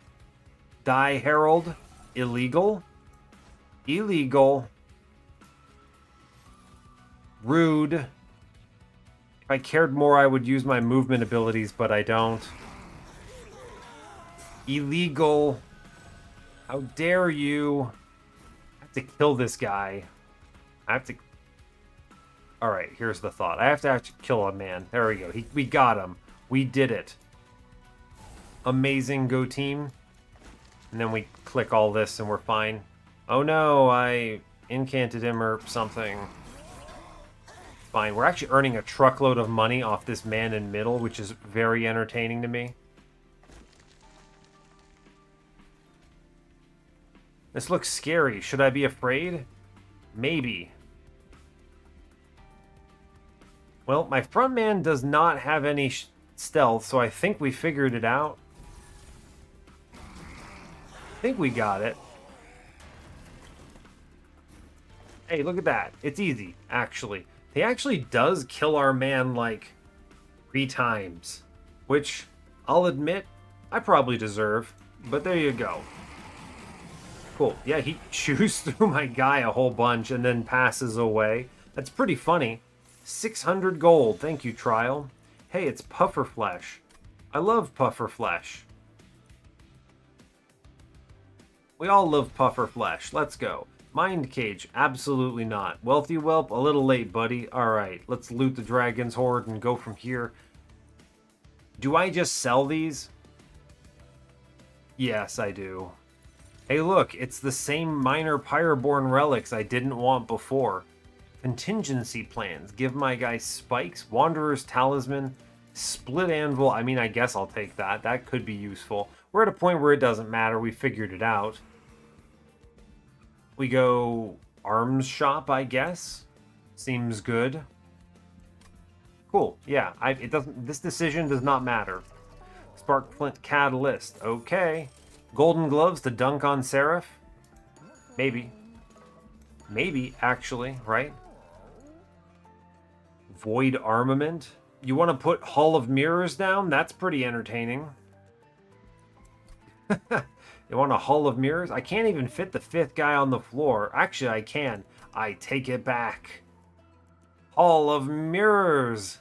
Speaker 1: Die Herald. Illegal. Illegal. Rude. If I cared more, I would use my movement abilities, but I don't. Illegal. How dare you? I have to kill this guy. I have to... Alright, here's the thought. I have to actually kill a man. There we go. We got him. We did it. Amazing, go team. And then we click all this and we're fine. Oh no, I incanted him or something. Fine. We're actually earning a truckload of money off this man in middle, which is very entertaining to me. This looks scary. Should I be afraid? Maybe. Well, my front man does not have any stealth, so I think we figured it out. think we got it. Hey, look at that. It's easy, actually. He actually does kill our man, like, 3 times. Which, I'll admit, I probably deserve. But there you go. Cool. Yeah, he chews through my guy a whole bunch and then passes away. That's pretty funny. 600 gold. Thank you, Trial. Hey, it's puffer flesh. I love puffer flesh. We all love puffer flesh. Let's go. Mind cage. Absolutely not. Wealthy whelp. A little late, buddy. Alright, let's loot the dragon's hoard and go from here. Do I just sell these? Yes, I do. Hey, look, it's the same minor Pyreborne relics I didn't want before. Contingency plans. Give my guy spikes. Wanderer's talisman. Split anvil. I mean, I guess I'll take that. That could be useful. We're at a point where it doesn't matter. We figured it out. We go arms shop, I guess. Seems good. Cool. Yeah, it doesn't. This decision does not matter. Spark flint catalyst. Okay. Golden gloves to dunk on Seraph. Maybe. Maybe, actually, right? Void armament. You want to put Hall of Mirrors down? That's pretty entertaining. You want a Hall of Mirrors? I can't even fit the 5th guy on the floor. Actually, I can. I take it back. Hall of Mirrors.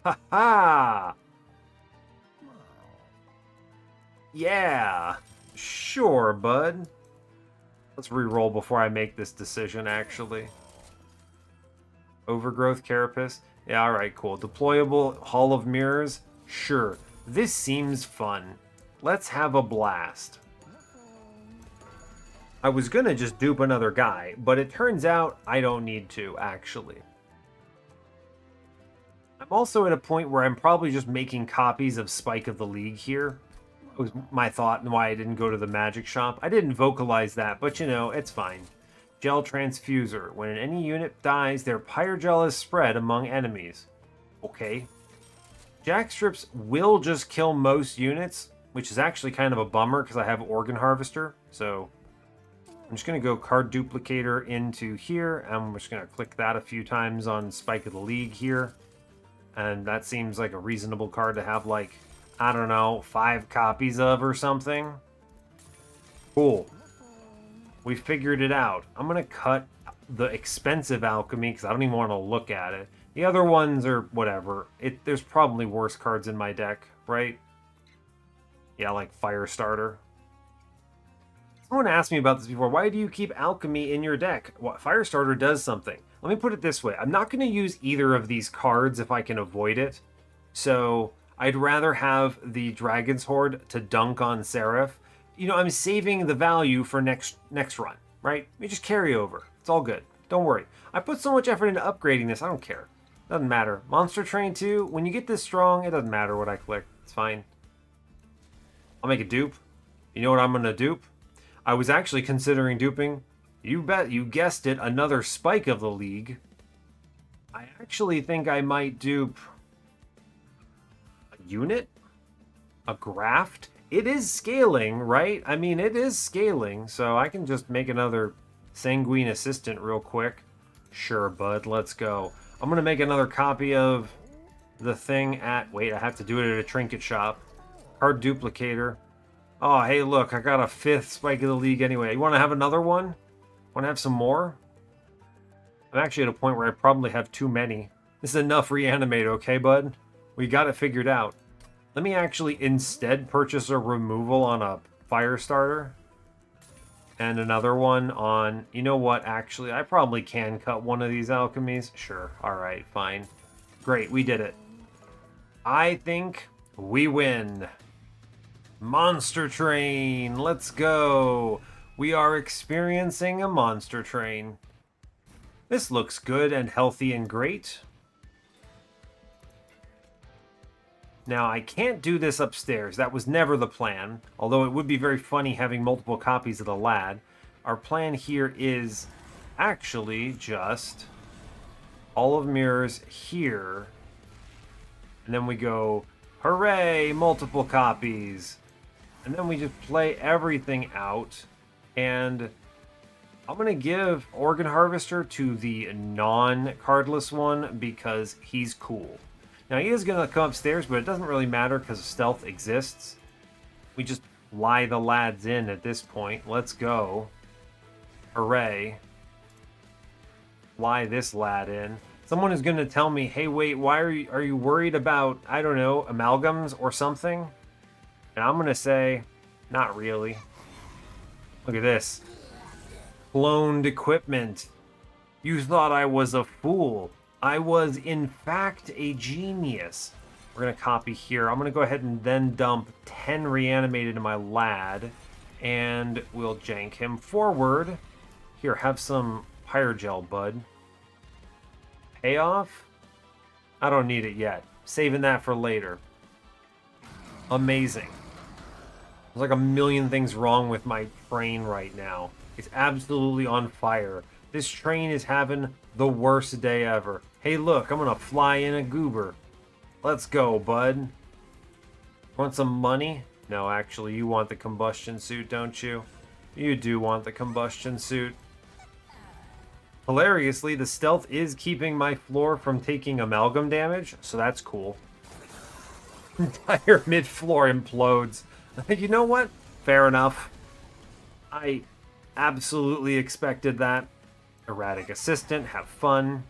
Speaker 1: Ha ha! Yeah. Sure, bud. Let's re-roll before I make this decision, actually. Overgrowth carapace. Yeah, alright, cool. Deployable Hall of Mirrors. Sure. This seems fun. Let's have a blast. I was gonna just dupe another guy, but it turns out I don't need to, actually. I'm also at a point where I'm probably just making copies of Spike of the League here. It was my thought and why I didn't go to the magic shop. I didn't vocalize that, but you know, it's fine. Gel transfuser. When any unit dies, their pyre gel is spread among enemies. Okay. Jackstrips will just kill most units, which is actually kind of a bummer because I have Organ Harvester. So I'm just going to go card duplicator into here, and we're just going to click that a few times on Spike of the League here. And that seems like a reasonable card to have, like, I don't know, 5 copies of or something. Cool. We figured it out. I'm going to cut the expensive alchemy because I don't even want to look at it. The other ones are whatever. There's probably worse cards in my deck, right? Yeah, like Firestarter. Someone asked me about this before. Why do you keep alchemy in your deck? Well, Firestarter does something. Let me put it this way. I'm not going to use either of these cards if I can avoid it. So I'd rather have the Dragon's Hoard to dunk on Seraph. You know, I'm saving the value for next run, right? We just carry over. It's all good. Don't worry. I put so much effort into upgrading this. I don't care. Doesn't matter. Monster Train 2, when you get this strong, it doesn't matter what I click. It's fine. I'll make a dupe. You know what I'm going to dupe? I was actually considering duping, you bet, you guessed it, another Spike of the League. I actually think I might dupe a unit? A graft? It is scaling, right? I mean, it is scaling, so I can just make another Sanguine Assistant real quick. Sure, bud, let's go. I'm going to make another copy of the thing at... Wait, I have to do it at a trinket shop. Card duplicator. Oh, hey, look, I got a 5th Spike of the League anyway. You want to have another one? Want to have some more? I'm actually at a point where I probably have too many. This is enough reanimate, okay, bud? We got it figured out. Let me actually instead purchase a removal on a Firestarter. And another one on... You know what, actually, I probably can cut one of these alchemies. Sure, alright, fine. Great, we did it. I think we win. Monster Train, let's go. We are experiencing a Monster Train. This looks good and healthy and great. Now, I can't do this upstairs. That was never the plan. Although it would be very funny having multiple copies of the lad. Our plan here is actually just all of mirrors here. And then we go, hooray, multiple copies. And then we just play everything out. And I'm going to give Organ Harvester to the non-cardless one because he's cool. Now, he is going to come upstairs, but it doesn't really matter because stealth exists. We just fly the lads in at this point. Let's go. Hooray. Fly this lad in. Someone is going to tell me, hey, wait, why are you worried about, I don't know, amalgams or something? And I'm going to say, not really. Look at this. Cloned equipment. You thought I was a fool. I was, in fact, a genius. We're going to copy here. I'm going to go ahead and then dump 10 reanimated in my lad. And we'll jank him forward. Here, have some Pyre gel, bud. Payoff? I don't need it yet. Saving that for later. Amazing. There's like a million things wrong with my train right now. It's absolutely on fire. This train is having the worst day ever. Hey, look, I'm gonna fly in a goober. Let's go, bud. Want some money? No, actually, you want the combustion suit, don't you? You do want the combustion suit. Hilariously, the stealth is keeping my floor from taking amalgam damage, so that's cool. Entire mid-floor implodes. You know what? Fair enough. I absolutely expected that. Erratic assistant, have fun.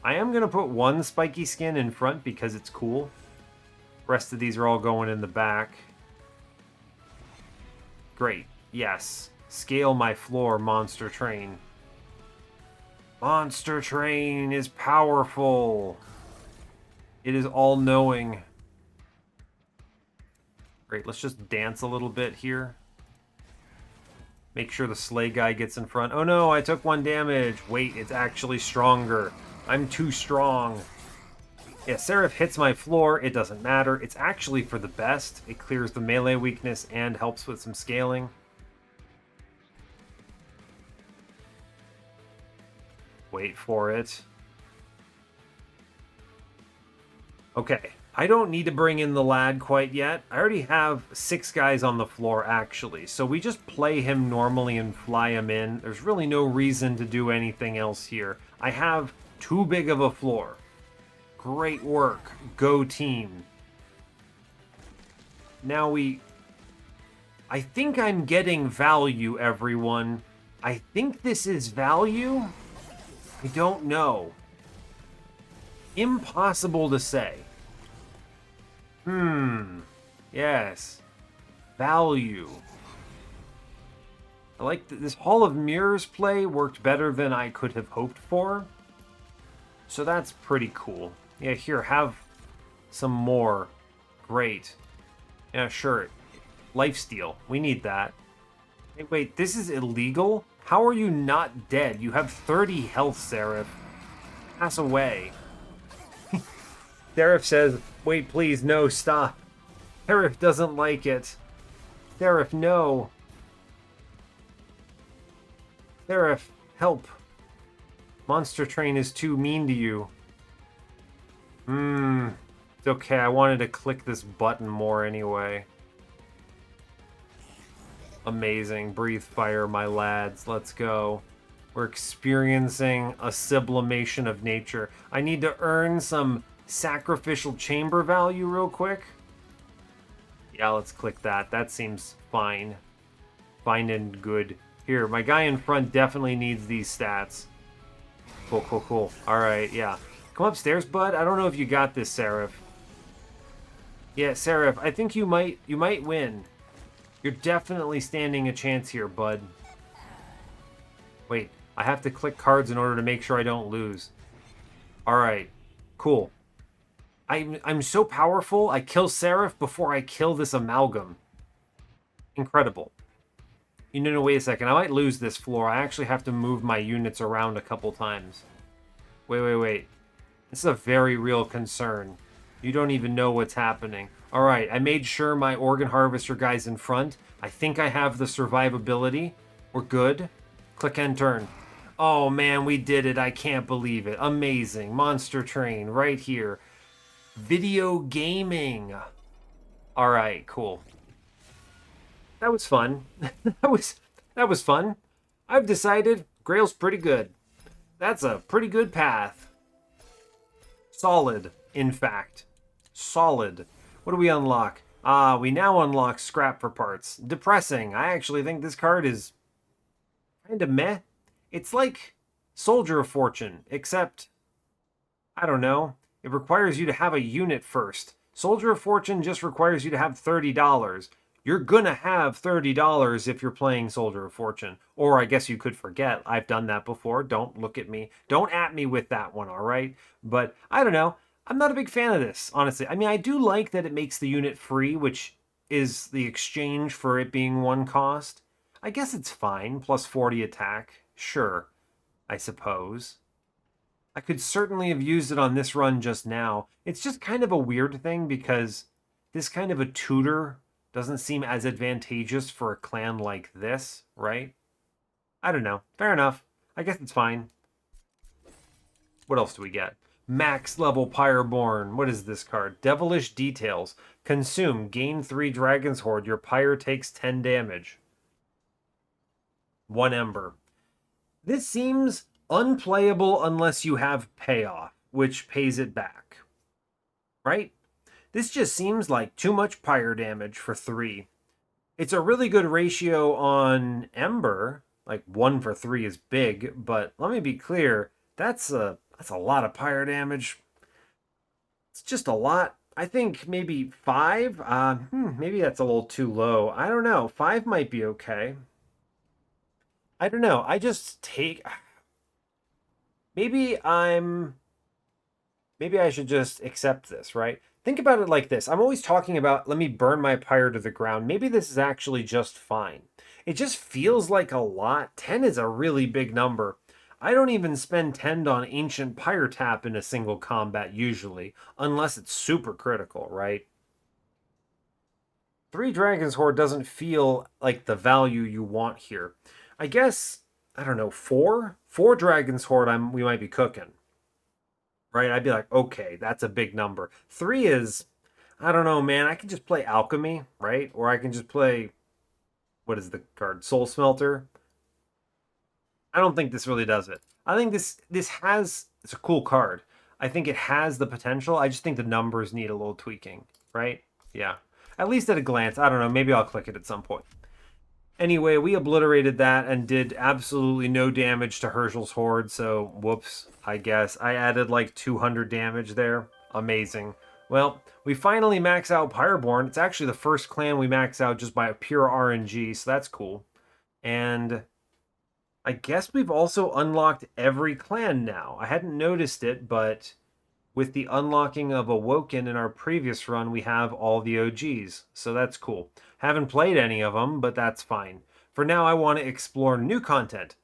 Speaker 1: I am going to put one spiky skin in front because it's cool. Rest of these are all going in the back. Great. Yes. Scale my floor, Monster Train. Monster Train is powerful. It is all-knowing. Great, let's just dance a little bit here. Make sure the sleigh guy gets in front. Oh no, I took 1 damage. Wait, it's actually stronger. I'm too strong. Yeah, Seraph hits my floor. It doesn't matter. It's actually for the best. It clears the melee weakness and helps with some scaling. Wait for it. Okay, I don't need to bring in the lad quite yet. I already have 6 guys on the floor, actually. So we just play him normally and fly him in. There's really no reason to do anything else here. I have too big of a floor. Great work. Go team. Now I think I'm getting value, everyone. I think this is value. I don't know. Impossible to say. Yes. Value. I like this Hall of Mirrors play worked better than I could have hoped for. So that's pretty cool. Yeah, here, have some more. Great. Yeah, sure. Lifesteal. We need that. Hey, wait, this is illegal? How are you not dead? You have 30 health, Seraph. Pass away. Seraph says, wait, please, no, stop. Seraph doesn't like it. Seraph, no. Seraph, help. Monster Train is too mean to you. It's okay, I wanted to click this button more anyway. Amazing. Breathe fire, my lads. Let's go. We're experiencing a sublimation of nature. I need to earn some sacrificial chamber value real quick. Yeah, let's click that. That seems fine. Fine and good. Here, my guy in front definitely needs these stats. Cool, cool, cool. Alright, yeah. Come upstairs, bud. I don't know if you got this, Seraph. Yeah, Seraph, I think you might win. You're definitely standing a chance here, bud. Wait, I have to click cards in order to make sure I don't lose. Alright, cool. I'm so powerful, I kill Seraph before I kill this amalgam. Incredible. You know, wait a second, I might lose this floor. I actually have to move my units around a couple times. Wait. This is a very real concern. You don't even know what's happening. Alright, I made sure my Organ Harvester guy's in front. I think I have the survivability. We're good. Click and turn. Oh man, we did it. I can't believe it. Amazing. Monster Train right here. Video gaming. Alright, cool. That was fun. That was fun. I've decided Grail's pretty good. That's a pretty good path. Solid, in fact. Solid. What do we unlock? We now unlock scrap for parts. Depressing. I actually think this card is kind of meh. It's like Soldier of Fortune, except, I don't know, it requires you to have a unit first. Soldier of Fortune just requires you to have $30. You're gonna have $30 if you're playing Soldier of Fortune. Or I guess you could forget. I've done that before. Don't look at me. Don't at me with that one, all right? But I don't know. I'm not a big fan of this, honestly. I mean, I do like that it makes the unit free, which is the exchange for it being one cost. I guess it's fine. Plus 40 attack. Sure, I suppose. I could certainly have used it on this run just now. It's just kind of a weird thing because this kind of a tutor doesn't seem as advantageous for a clan like this, right? I don't know. Fair enough. I guess it's fine. What else do we get? Max level Pyreborne. What is this card? Devilish Details. Consume. Gain 3 Dragon's Horde. Your Pyre takes 10 damage. 1 Ember. This seems unplayable unless you have payoff, which pays it back. Right? This just seems like too much Pyre damage for 3. It's a really good ratio on Ember. Like 1 for 3 is big, but let me be clear, that's a lot of Pyre damage. It's just a lot. I think maybe 5. Maybe that's a little too low. I don't know. 5 might be okay. I don't know. I just take. Maybe I'm. Maybe I should just accept this, right? Think about it like this. I'm always talking about, let me burn my pyre to the ground. Maybe this is actually just fine. It just feels like a lot. 10 is a really big number. I don't even spend 10 on Ancient Pyre Tap in a single combat usually, unless it's super critical, right? 3 Dragon's Horde doesn't feel like the value you want here. I guess, I don't know, 4? 4 Dragon's Horde we might be cooking. Right? I'd be like, okay, that's a big number. 3 is, I don't know, man. I can just play Alchemy, right? Or I can just play, what is the card? Soul Smelter. I don't think this really does it. I think it's a cool card. I think it has the potential. I just think the numbers need a little tweaking, right? Yeah. At least at a glance. I don't know. Maybe I'll click it at some point. Anyway, we obliterated that and did absolutely no damage to Herschel's Horde, so whoops, I guess. I added like 200 damage there. Amazing. Well, we finally max out Pyreborne. It's actually the first clan we max out just by a pure RNG, so that's cool. And I guess we've also unlocked every clan now. I hadn't noticed it, but with the unlocking of Awoken in our previous run, we have all the OGs, so that's cool. Haven't played any of them, but that's fine. For now, I want to explore new content.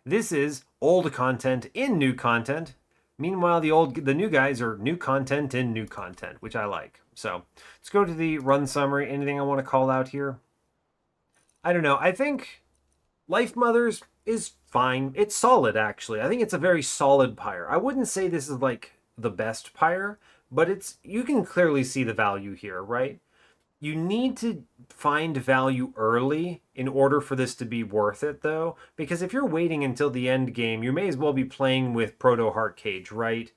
Speaker 1: This is old content in new content. Meanwhile, the new guys are new content in new content, which I like. So let's go to the run summary. Anything I want to call out here? I don't know. I think Life Mothers is fine. It's solid, actually. I think it's a very solid pyre. I wouldn't say this is like the best pyre, but you can clearly see the value here, right? You need to find value early in order for this to be worth it, though, because if you're waiting until the end game, you may as well be playing with Proto Heart Cage, right?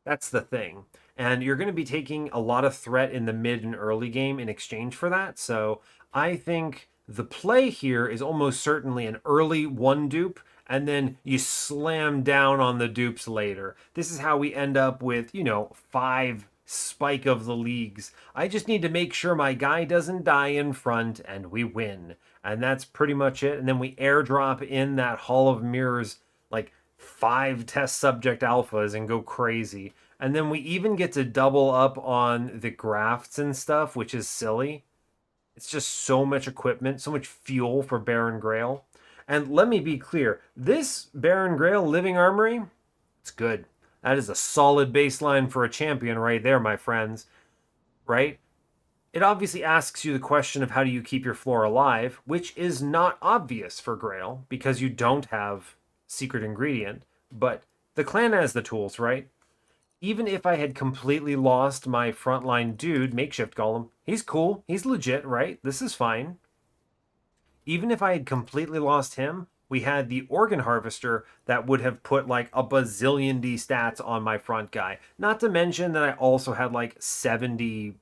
Speaker 1: That's the thing. And you're going to be taking a lot of threat in the mid and early game in exchange for that. So I think the play here is almost certainly an early 1 dupe, and then you slam down on the dupes later. This is how we end up with, 5 Spike of the Leagues. I just need to make sure my guy doesn't die in front and we win. And that's pretty much it. And then we airdrop in that Hall of Mirrors, like 5 test subject alphas and go crazy. And then we even get to double up on the grafts and stuff, which is silly. It's just so much equipment, so much fuel for Baron Grail. And let me be clear, this Baron Grail Living Armory, it's good. That is a solid baseline for a champion right there, my friends. Right? It obviously asks you the question of how do you keep your floor alive, which is not obvious for Grail because you don't have secret ingredient, but the clan has the tools, right? Even if I had completely lost my frontline dude, Makeshift Golem, he's cool. He's legit, right? This is fine. even if I had completely lost him, we had the Organ Harvester that would have put like a bazillion D stats on my front guy. Not to mention that I also had like 70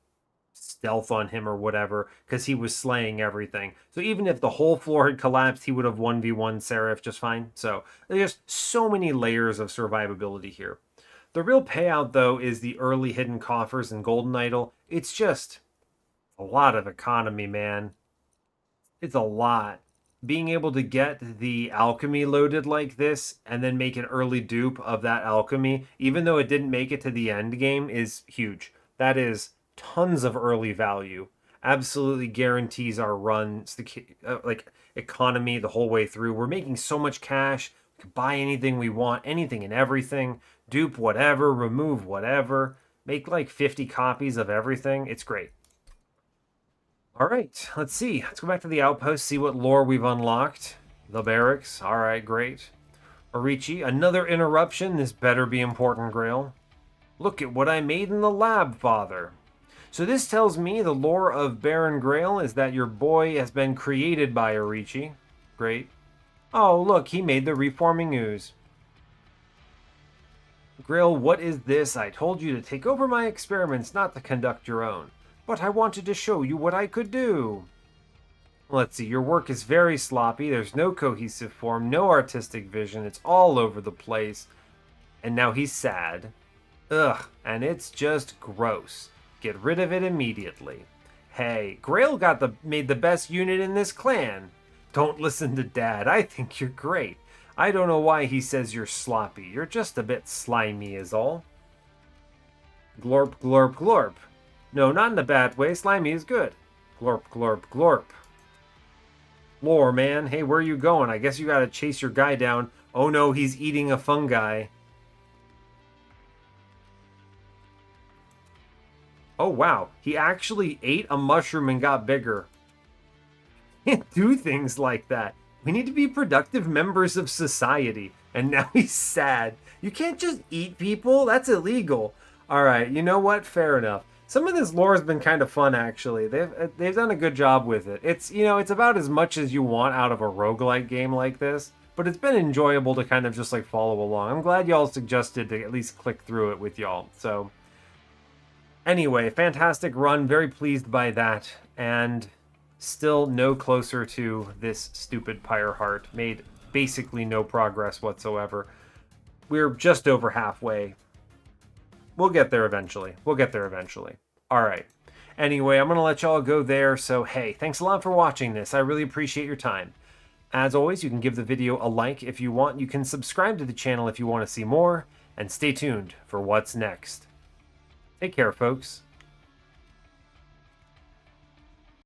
Speaker 1: stealth on him or whatever because he was slaying everything. So even if the whole floor had collapsed, he would have 1v1 Seraph just fine. So there's so many layers of survivability here. The real payout, though, is the early hidden coffers and Golden Idol. It's just a lot of economy, man. It's a lot. Being able to get the alchemy loaded like this and then make an early dupe of that alchemy, even though it didn't make it to the end game, is huge. That is tons of early value. Absolutely guarantees our run, like economy the whole way through. We're making so much cash. We can buy anything we want, anything and everything. Dupe whatever, remove whatever. Make like 50 copies of everything. It's great. All right, let's see. Let's go back to the outpost, see what lore we've unlocked. The barracks. All right, great. Orichi, another interruption. This better be important, Grail. Look at what I made in the lab, Father. So this tells me the lore of Baron Grail is that your boy has been created by Orichi. Great. Oh, look, he made the reforming ooze. Grail, what is this? I told you to take over my experiments, not to conduct your own. But I wanted to show you what I could do. Let's see, your work is very sloppy. There's no cohesive form, no artistic vision. It's all over the place. And now he's sad. Ugh, and it's just gross. Get rid of it immediately. Hey, Grail made the best unit in this clan. Don't listen to Dad. I think you're great. I don't know why he says you're sloppy. You're just a bit slimy is all. Glorp, glorp, glorp. No, not in a bad way. Slimy is good. Glorp, glorp, glorp. Lore, man. Hey, where are you going? I guess you gotta chase your guy down. Oh no, he's eating a fungi. Oh wow, he actually ate a mushroom and got bigger. Can't do things like that. We need to be productive members of society. And now he's sad. You can't just eat people. That's illegal. All right, you know what? Fair enough. Some of this lore has been kind of fun, actually. They've done a good job with it. It's about as much as you want out of a roguelike game like this, but it's been enjoyable to kind of just like follow along. I'm glad y'all suggested to at least click through it with y'all. So anyway, fantastic run. Very pleased by that, and still no closer to this stupid Pyre heart. Made basically no progress whatsoever. We're just over halfway. We'll get there eventually. All right. Anyway, I'm going to let y'all go there. So, hey, thanks a lot for watching this. I really appreciate your time. As always, you can give the video a like if you want. You can subscribe to the channel if you want to see more. And stay tuned for what's next. Take care, folks.